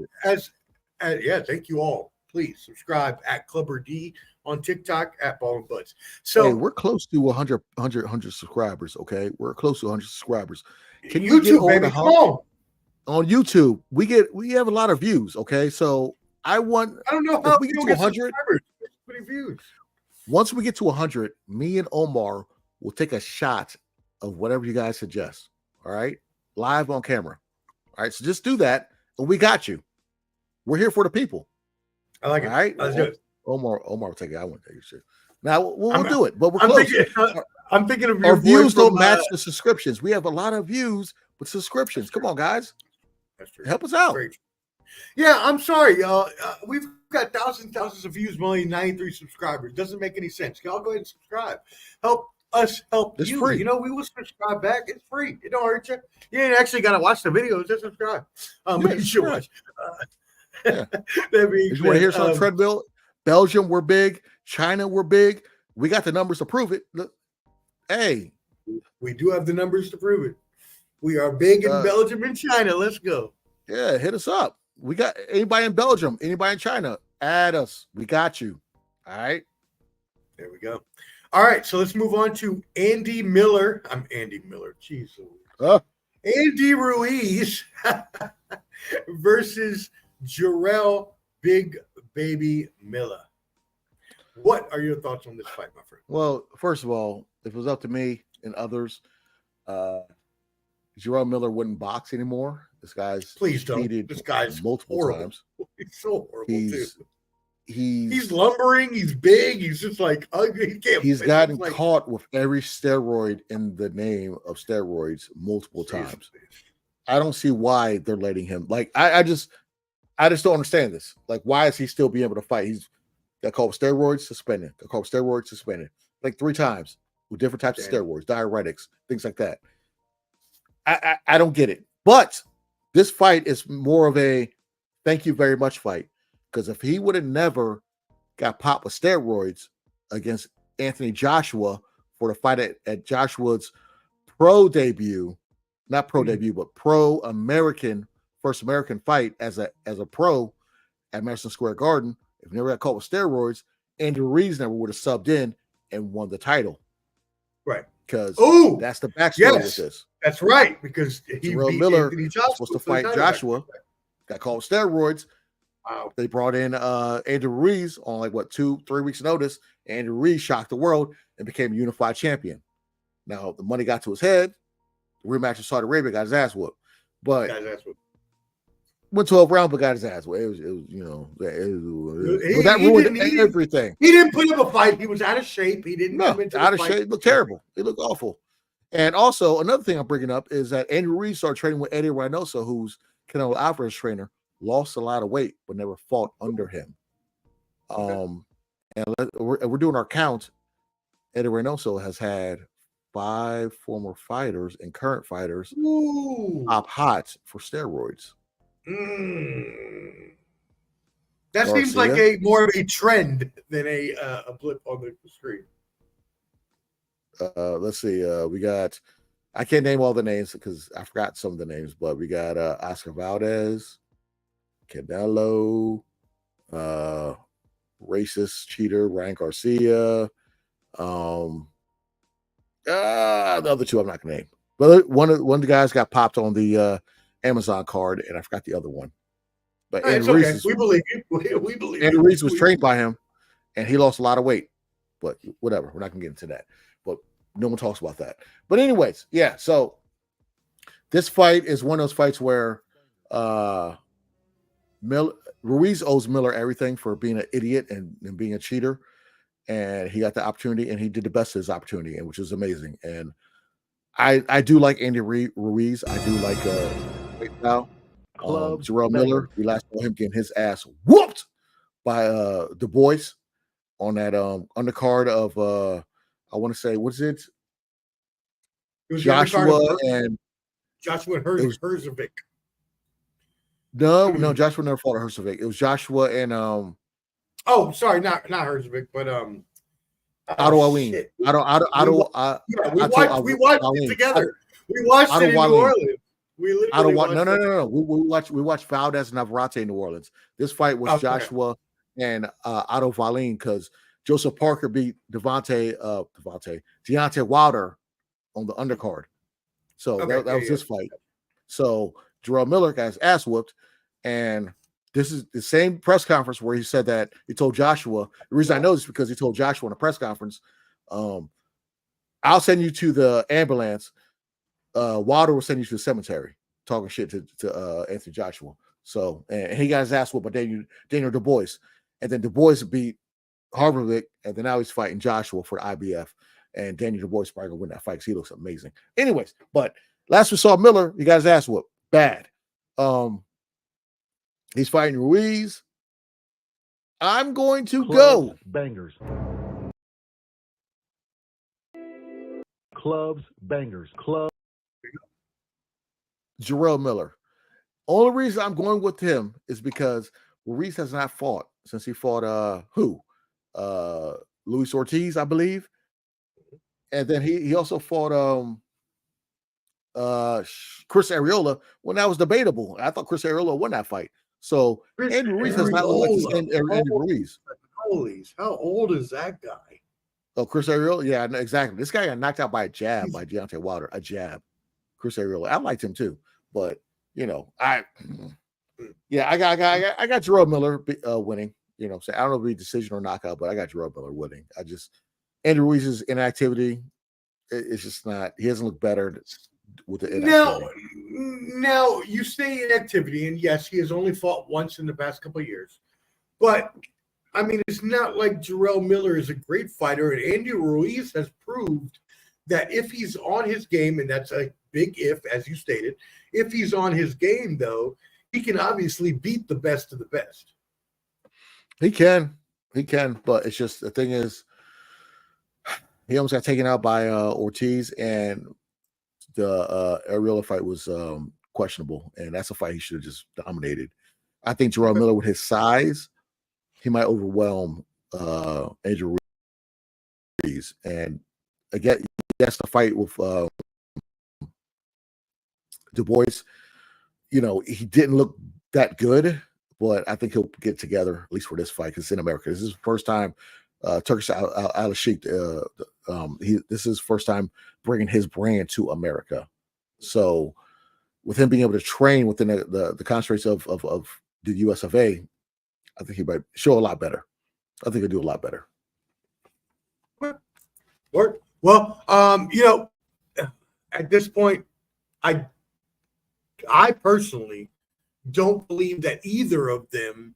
yeah, thank you all. Please subscribe at Clubber D on TikTok at Ball and Butts. So hey, we're close to 100 subscribers. Okay, we're close to 100 subscribers. Can you YouTube, get over baby, the hump? On YouTube? We have a lot of views. Okay, so I don't know how we get to 100 views. Once we get to 100, me and Omar will take a shot of whatever you guys suggest. All right, live on camera. All right, so just do that, and we got you. We're here for the people. I like it. All right, let's do it. Omar will take it. I won't take your shit. Now we'll do it, but we're close. I'm thinking of our views don't match the subscriptions. We have a lot of views with subscriptions. Come on, guys, that's true. Help us out. Great. Yeah, I'm sorry. We've got thousands of views, but only 93 subscribers. Doesn't make any sense. Y'all go ahead and subscribe. Help us help it's you. Free. You know, we will subscribe back. It's free. It don't hurt you. You ain't actually got to watch the videos. Just subscribe. But you should watch. Yeah. If you want to hear some treadmill, Belgium, we're big. China, we're big. We got the numbers to prove it. Look, hey, we do have the numbers to prove it. We are big in Belgium and China. Let's go. Yeah, hit us up. We got anybody in Belgium, anybody in China, add us. We got you. All right. There we go. All right, so let's move on to Andy Miller. I'm Andy Miller. Jeez. Andy Ruiz versus Jarrell Big Baby Miller. What are your thoughts on this fight, my friend? Well, first of all, if it was up to me and others, Jarrell Miller wouldn't box anymore. This guy's This guy's multiple horrible. times. He's so horrible too. He's lumbering. He's big. He's just like ugly. He's gotten caught with every steroid in the name of steroids multiple times. I don't see why they're letting him. Like I just don't understand this. Like, why is he still being able to fight? He's got called steroids, suspended. Got called steroids, suspended. Like 3 times with different types of steroids, diuretics, things like that. I don't get it. But this fight is more of a thank you very much fight. Because if he would have never got popped with steroids against Anthony Joshua for the fight at Joshua's pro debut, not pro debut, but pro American, first American fight as a pro at Madison Square Garden, if he never got caught with steroids, Andy Ruiz never would have subbed in and won the title. Right. because Oh, that's the backstory with yes, this. that's right. Because he Jarrell beat Miller Anthony was Joshua supposed to for the fight title Joshua, back. got called steroids. Wow. They brought in Andrew Ruiz on like 2-3 weeks notice. Andrew Ruiz shocked the world and became a unified champion. Now the money got to his head. The rematch in Saudi Arabia got his ass whooped, but went 12 rounds, but got his ass whooped. It was you know, but that ruined everything. He didn't put up a fight. He was out of shape. He didn't come into out the of fight. shape. Looked terrible. He looked awful. And also another thing I'm bringing up is that Andrew Ruiz started training with Eddie Reynoso, who's Canelo Alvarez's trainer. Lost a lot of weight, but never fought under him. And we're doing our count. Eddie Reynoso has had 5 former fighters and current fighters top hot for steroids. That Garcia, seems like a more of a trend than a blip on the screen. Let's see. We got. I can't name all the names because I forgot some of the names, but we got Oscar Valdez, Canelo, racist cheater Ryan Garcia. The other two I'm not gonna name, but one of the guys got popped on the Amazon card, and I forgot the other one. But Andrew Ruiz, we believe you. We believe Andrew Ruiz was trained by him, and he lost a lot of weight. But whatever, we're not gonna get into that. But no one talks about that. But anyways, yeah. So this fight is one of those fights where Ruiz owes Miller everything for being an idiot and being a cheater. And he got the opportunity, and he did the best of his opportunity, and which is amazing. And I do like Andy Ruiz. I do like Jarrell Miller. We last saw him getting his ass whooped by Du Bois on that undercard of I want to say, what's it? It was Joshua and Herzovic. No, Joshua never fought Herzovic. It was Joshua and oh, sorry, not Herzovic, but Otto Alwin. We watched it together. We watched it in New Orleans. We literally watched no. We watched Valdez and Navarrete in New Orleans. This fight was Joshua and Otto Wallin because Joseph Parker beat Deontay Wilder on the undercard. So that was his fight. So Jarrell Miller got his ass whooped, and this is the same press conference where he said that he told Joshua. The reason I know this is because he told Joshua in a press conference, I'll send you to the ambulance. Wilder will send you to the cemetery, talking shit to Anthony Joshua. So, and he got his ass whooped by Daniel Du Bois. And then Du Bois beat Harvick, and then now he's fighting Joshua for the IBF. And Daniel Du Bois is probably going to win that fight because he looks amazing. Anyways, but last we saw Miller, he got his ass whooped. Bad. He's fighting Ruiz. I'm going to go. Bangers. Clubs, bangers. Club. Jarrell Miller. Only reason I'm going with him is because Ruiz has not fought since he fought Luis Ortiz, I believe. And then he also fought Chris Arreola when that was debatable. I thought Chris Arreola won that fight. So Andy Ruiz has not looked like the same Andy Ruiz. How old is that guy? Oh, Chris Arreola? Yeah, exactly. This guy got knocked out by a jab by Deontay Wilder. A jab. Chris Arreola. I liked him too, but I got Jarrell Miller winning. So I don't know if it'll be decision or knockout, but I got Jarrell Miller winning. Andy Ruiz's inactivity, it's just not. He hasn't looked better with the inactivity. Now you say inactivity, and yes, he has only fought once in the past couple of years. But I mean, it's not like Jarrell Miller is a great fighter, and Andy Ruiz has proved that if he's on his game, and that's a big if, as you stated, if he's on his game, though, he can obviously beat the best of the best. He can, but it's just the thing is, he almost got taken out by Ortiz, and the Arreola fight was questionable, and that's a fight he should have just dominated. I think Jarrell Miller, with his size, he might overwhelm Andrew Ruiz. And again, yes, the fight with Du Bois, he didn't look that good, but I think he'll get together, at least for this fight, because it's in America. This is the first time Turkish Al Sheikh. This is his first time bringing his brand to America. So with him being able to train within the constraints of the US of A, I think he might show a lot better. I think he'll do a lot better. Well, at this point, I personally don't believe that either of them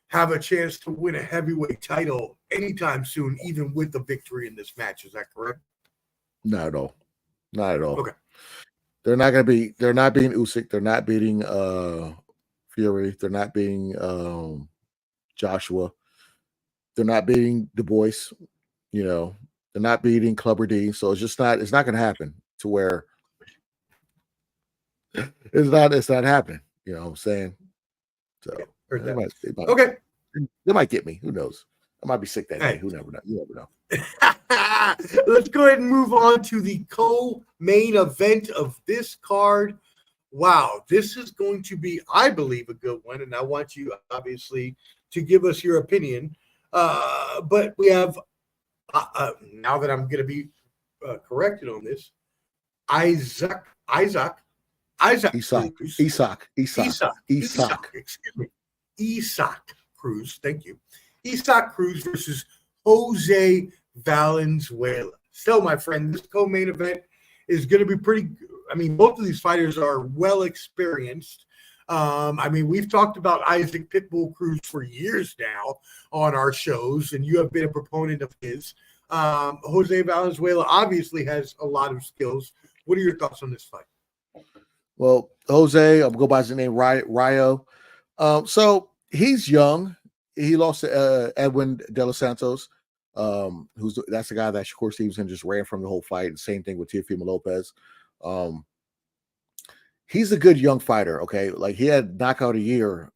have a chance to win a heavyweight title anytime soon, even with the victory in this match. Is that correct? Not at all. Not at all. Okay. They're not beating Usyk. They're not beating Fury. They're not beating Joshua. They're not beating Du Bois. They're not beating Clubber D. So it's not going to happen to where it's not happening. You know what I'm saying? So they might get me. Who knows? I might be sick that day. You never know. Let's go ahead and move on to the co-main event of this card. Wow, this is going to be, I believe, a good one, and I want you obviously to give us your opinion. But we have now that I'm going to be corrected on this, Isaac. Isaac Cruz. Thank you. Isaac Cruz versus Jose Valenzuela. So, my friend, this co-main event is going to be pretty good. I mean, both of these fighters are well experienced. We've talked about Isaac Pitbull Cruz for years now on our shows, and you have been a proponent of his. Jose Valenzuela obviously has a lot of skills. What are your thoughts on this fight? Well, Jose, I'll go by his name, Rayo. So he's young. He lost to Edwin De Los Santos, that's the guy that Shakur Stevenson just ran from the whole fight. Same thing with Teofimo Lopez. He's a good young fighter. Okay, like he had knockout of year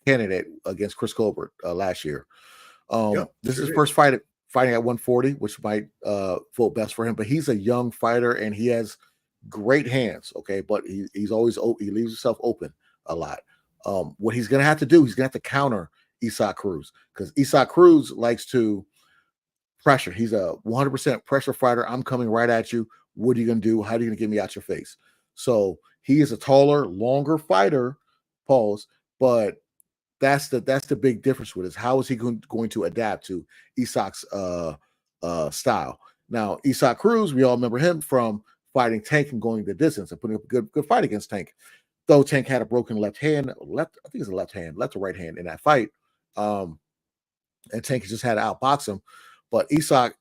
candidate against Chris Colbert last year. This is his first fighting at 140, which might vote best for him. But he's a young fighter and he has great hands. Okay, but he's always he leaves himself open a lot. What he's going to have to do, he's going to have to counter Isaac Cruz, because Isaac Cruz likes to pressure. He's a 100% pressure fighter. I'm coming right at you. What are you going to do? How are you going to get me out your face? So he is a taller, longer fighter, but that's the big difference with this. How is he going to adapt to Isaac's style? Now, Isaac Cruz, we all remember him from fighting Tank and going the distance and putting up a good fight against Tank. Though Tank had a broken left or right hand in that fight. And Tank just had to outbox him. But Isaac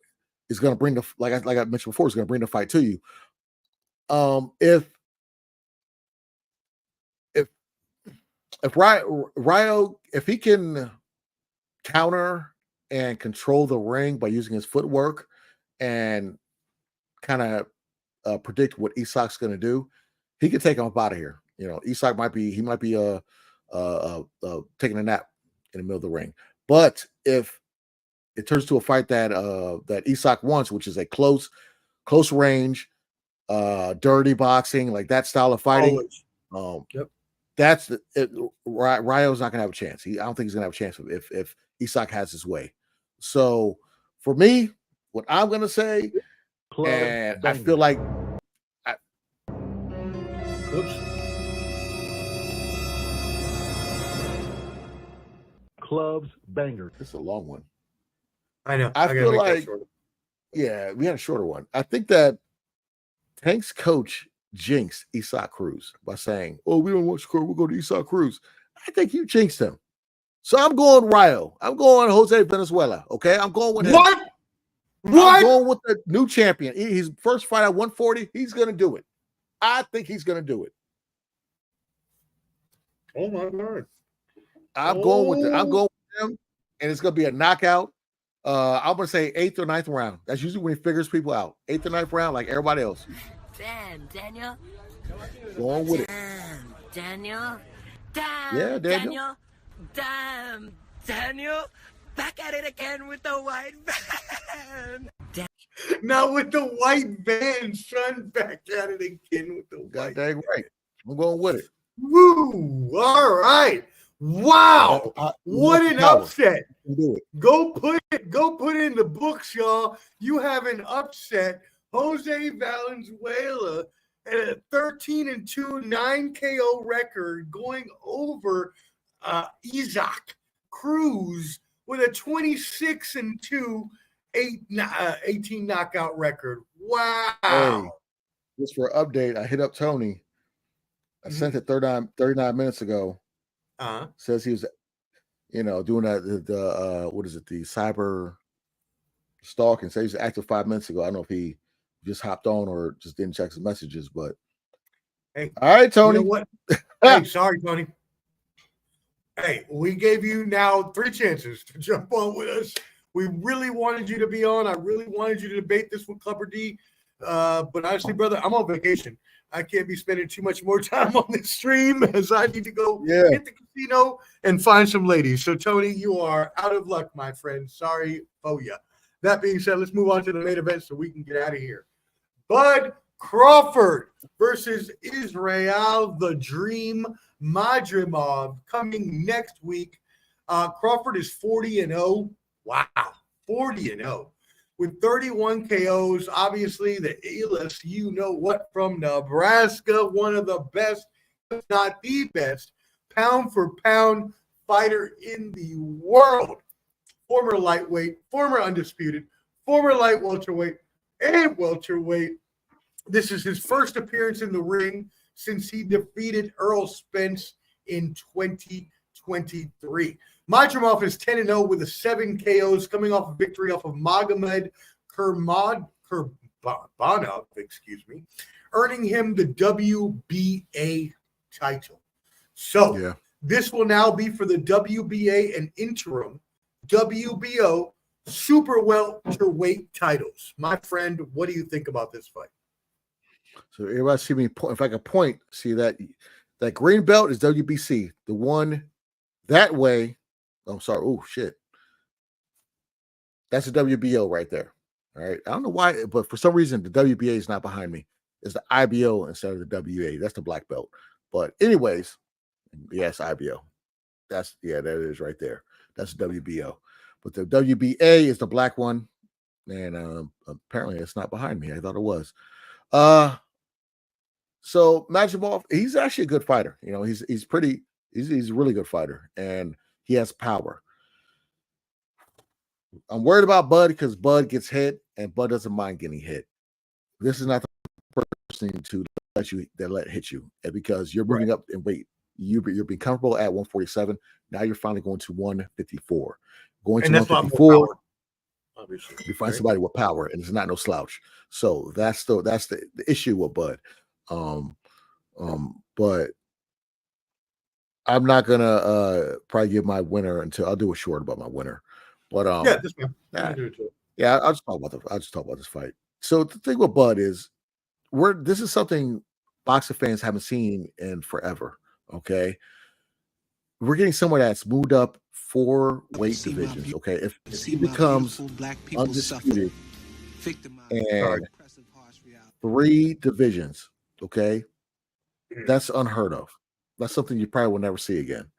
is going to bring like I mentioned before, is going to bring the fight to you. If Rayo, if he can counter and control the ring by using his footwork and kind of predict what Isaac's going to do, he can take him up out of here. Isaac might be taking a nap in the middle of the ring. But if it turns to a fight that Isaac wants, which is a close range, dirty boxing, like that style of fighting, that's it. Rayo's not gonna have a chance. I don't think he's gonna have a chance if Isaac has his way. So for me, what I'm gonna say, I feel like Clubs banger. This is a long one. I know. I feel like, yeah, we had a shorter one. I think that Tank's coach jinxed Isaac Cruz by saying, "Oh, we don't want Shakur. We'll go to Isaac Cruz." I think you jinxed him. So I'm going Rayo. I'm going Jose Venezuela. Okay, I'm going with him. What? I'm going with the new champion. His first fight at 140. He's going to do it. I think he's going to do it. Oh my God. I'm going with him, and it's going to be a knockout. I'm going to say 8th or 9th round. That's usually when he figures people out. 8th or 9th round, like everybody else. Damn, Daniel. Going with it. Daniel. Damn, yeah, Daniel. Damn, Daniel. Back at it again with the white van. Now with the white van, son. Back at it again with the white van. Dang right. I'm going with it. Woo! All right. Wow. He What has the an power. upset. He can do it. Go put it in the books, y'all. You have an upset. Jose Valenzuela at a 13-2, 9 KO record going over Isaac Cruz with a 26-2, 18 knockout record. Wow. Hey, just for an update, I hit up Tony. I sent it 39 minutes ago. Says he was, doing that, the what is it, the cyber stalking. Says he was active 5 minutes ago. I don't know if he just hopped on or just didn't check his messages, but hey, all right, Tony. You know what? Hey, sorry, Tony. Hey, we gave you now 3 chances to jump on with us. We really wanted you to be on. I really wanted you to debate this with Clubber D. But honestly, brother, I'm on vacation. I can't be spending too much more time on this stream as I need to go hit the casino and find some ladies. So, Tony, you are out of luck, my friend. Sorry for ya. That being said, let's move on to the main event so we can get out of here. Bud Crawford versus Israil the Dream Madrimov coming next week. Crawford is 40-0. Wow, 40-0 with 31 KOs. Obviously, the illest, from Nebraska, one of the best, if not the best, pound for pound fighter in the world. Former lightweight, former undisputed, former light welterweight, and welterweight. This is his first appearance in the ring since he defeated Errol Spence in 2023. Madrimov is 10-0 with 7 KOs, coming off a victory off of Magomed Kurbanov, earning him the WBA title. So this will now be for the WBA and interim WBO super welterweight titles. My friend, what do you think about this fight? So everybody see me point. If I can point, see that green belt is WBC. The one that way. I'm sorry. Oh shit. That's a WBO right there. All right. I don't know why, but for some reason the WBA is not behind me. It's the IBO instead of the WA. That's the black belt. But anyways, yes, IBO. That is right there. That's WBO. But the WBA is the black one, and apparently it's not behind me. I thought it was. So Madrimov, he's actually a good fighter. He's a really good fighter, and he has power. I'm worried about Bud because Bud gets hit, and Bud doesn't mind getting hit. This is not the person to let hit you, and because you're moving up in weight. You're being comfortable at 147. Now you're finally going to 154. Going to 154. Obviously, you find somebody with power, and it's not no slouch. So that's the issue with Bud. But I'm not gonna probably give my winner until I'll do a short about my winner. But I'll just talk about this fight. So the thing with Bud is this is something boxing fans haven't seen in forever. Okay. We're getting someone that's moved up 4 weight divisions. Okay. If he becomes undisputed and 3 divisions, okay, that's unheard of. That's something you probably will never see again.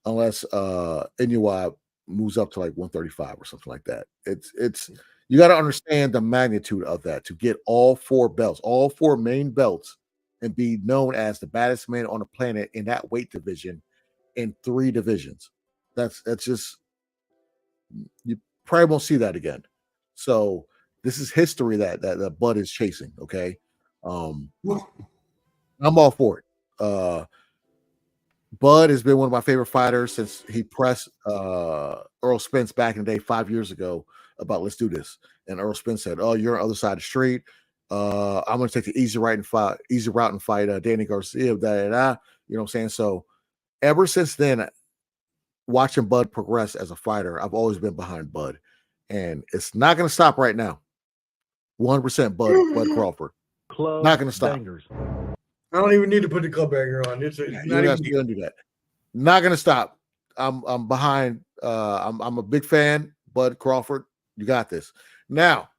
Unless Inoue moves up to like 135 or something like that. It's you got to understand the magnitude of that to get all 4 belts, all 4 main belts, and be known as the baddest man on the planet in that weight division in 3 divisions. That's just, you probably won't see that again. So this is history that Bud is chasing. Okay. I'm all for it. Bud has been one of my favorite fighters since he pressed Errol Spence back in the day 5 years ago about let's do this. And Errol Spence said, "Oh, you're on the other side of the street. I'm going to take the easy route and fight Danny Garcia." You know what I'm saying? So ever since then, watching Bud progress as a fighter, I've always been behind Bud, and it's not going to stop right now. 100% Bud Crawford. Not going to stop. I don't even need to put the club banger on. It's not even gonna do that. Not gonna stop. I'm behind. I'm a big fan. Bud Crawford, you got this. Now,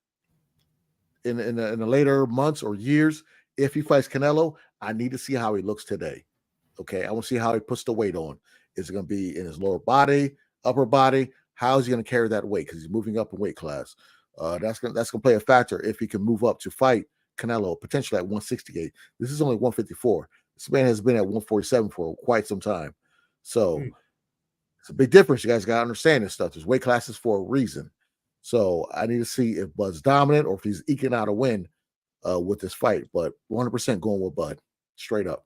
in the later months or years, if he fights Canelo, I need to see how he looks today. Okay, I want to see how he puts the weight on. Is it going to be in his lower body, upper body? How is he going to carry that weight? Because he's moving up in weight class. That's going to play a factor if he can move up to fight Canelo, potentially at 168. This is only 154. This man has been at 147 for quite some time. So it's a big difference. You guys got to understand this stuff. There's weight classes for a reason. So I need to see if Bud's dominant or if he's eking out a win with this fight. But 100% going with Bud, straight up.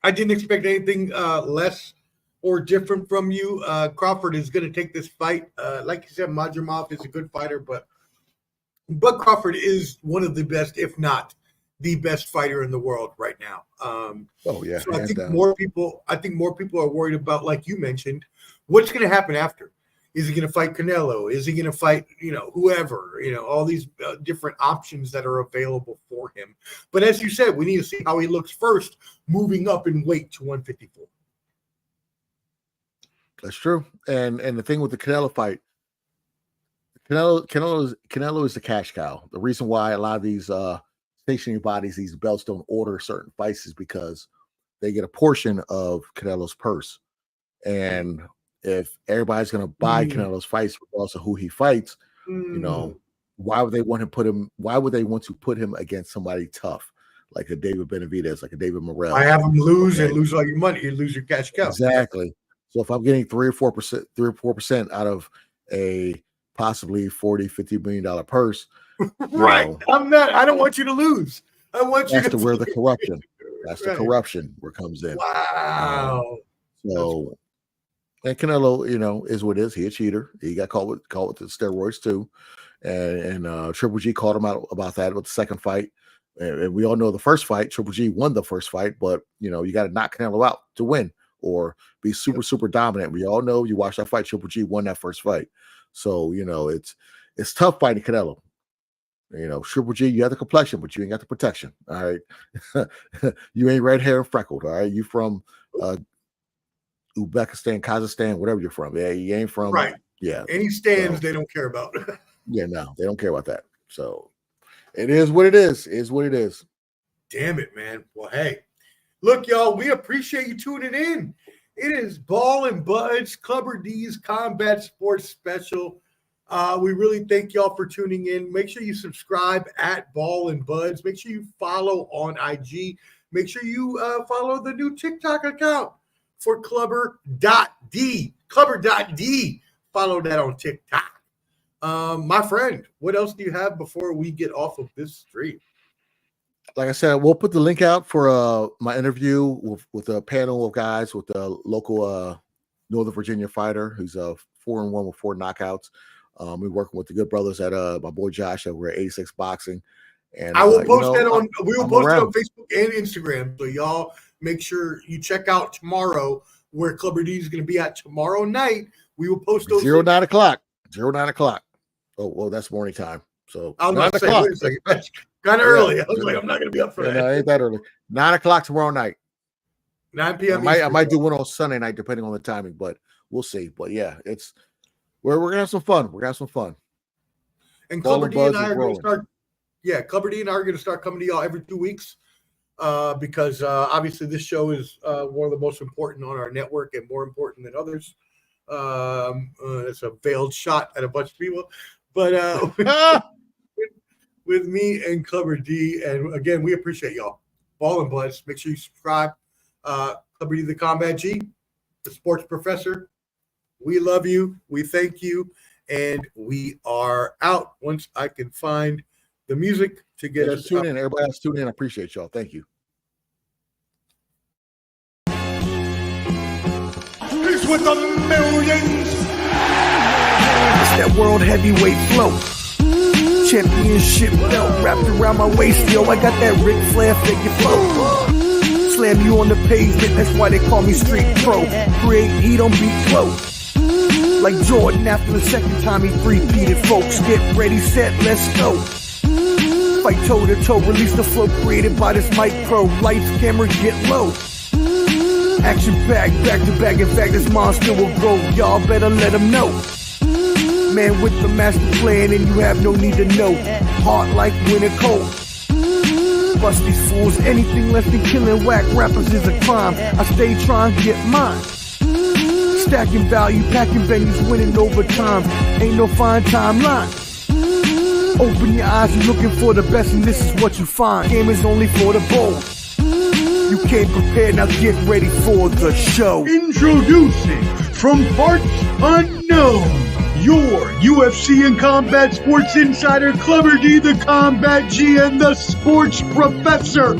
I didn't expect anything less or different from you. Crawford is going to take this fight. Like you said, Madrimov is a good fighter, but Crawford is one of the best, if not the best fighter in the world right now. So I think more people are worried about, like you mentioned, what's going to happen after. Is he going to fight Canelo? Is he going to fight, whoever, all these different options that are available for him. But as you said, we need to see how he looks first, moving up in weight to 154. That's true. And the thing with the Canelo fight, Canelo is the cash cow. The reason why a lot of these stationary bodies, these belts don't order certain fights is because they get a portion of Canelo's purse. And if everybody's going to buy Canelo's fights, regardless of who he fights, why would they want to put him against somebody tough, like a David Benavidez, like a David Morrell? I have him lose and lose all your money. You lose your cash cow. Exactly. So if I'm getting 3 or 4% out of a possibly $40-50 million purse, right? I don't want you to lose. I want you to where the corruption. That's the corruption where it comes in. Wow. So. And Canelo, is what it is. He a cheater. He got caught with the steroids too, and Triple G called him out about that with the second fight. And we all know the first fight, Triple G won the first fight, but you got to knock Canelo out to win or be super dominant. We all know you watch that fight, Triple G won that first fight. So it's tough fighting Canelo. Triple G, you have the complexion, but you ain't got the protection. All right, you ain't red hair and freckled. All right, you from Uzbekistan, Kazakhstan, whatever you're from. Yeah, you ain't from right. Yeah. Any stands they don't care about. Yeah, no, they don't care about that. So it is what it is. It is what it is. Damn it, man. Well, hey. Look, y'all, we appreciate you tuning in. It is Ball and Buds, Clubber D's Combat Sports Special. We really thank y'all for tuning in. Make sure you subscribe at Ball and Buds. Make sure you follow on IG. Make sure you follow the new TikTok account for Clubber.D. Clubber.D. Follow that on TikTok. My friend, what else do you have before we get off of this stream? Like I said, we'll put the link out for my interview with a panel of guys with the local Northern Virginia fighter who's 4-1 with 4 knockouts. We're working with the good brothers at my boy Josh over at 86 Boxing. And I will post that on. We will post it on Facebook and Instagram. So y'all make sure you check out tomorrow where Clubber D is going to be at tomorrow night. We will post those 9 o'clock. 9 o'clock. Oh, well, that's morning time. So I was about to say, wait a second. That's kind of early. I was like, I'm not going to be up for that. No, ain't that early. 9 o'clock tomorrow night. 9 p.m. I might do one on Sunday night, depending on the timing, but we'll see. But yeah, we're gonna have some fun. We're gonna have some fun. And Clubber D and I are going to start. Yeah, Clubber D and I are going to start coming to y'all every 2 weeks because obviously this show is one of the most important on our network and more important than others. It's a veiled shot at a bunch of people, but with me and Clubber D, and again, we appreciate y'all. Ball and Buds. Make sure you subscribe. Clubber D, the Combat G, the Sports Professor. We love you. We thank you, and we are out. Once I can find the music to get us tune in. Everybody else tune in. I appreciate y'all. Thank you. He's with the millions. It's that world heavyweight flow. Championship belt wrapped around my waist. Yo, I got that Ric Flair figure flow. Slam you on the pavement. That's why they call me Street Pro. Create heat on beat close. Like Jordan after the second time he three-peated. Folks, get ready, set, let's go. Fight toe to toe, release the flow created by this micro. Lights, camera, get low. Action packed, back to back. In fact, this monster will go. Y'all better let him know. Man with the master plan, and you have no need to know. Hard like winter cold. Bust these fools. Anything less than killing whack rappers is a crime. I stay trying to get mine. Stacking value, packing venues, winning overtime. Ain't no fine timeline. Open your eyes, you're looking for the best, and this is what you find. Game is only for the bold. You came prepared, now get ready for the show. Introducing from parts unknown, your UFC and combat sports insider, Clever D, the Combat G, and the Sports Professor.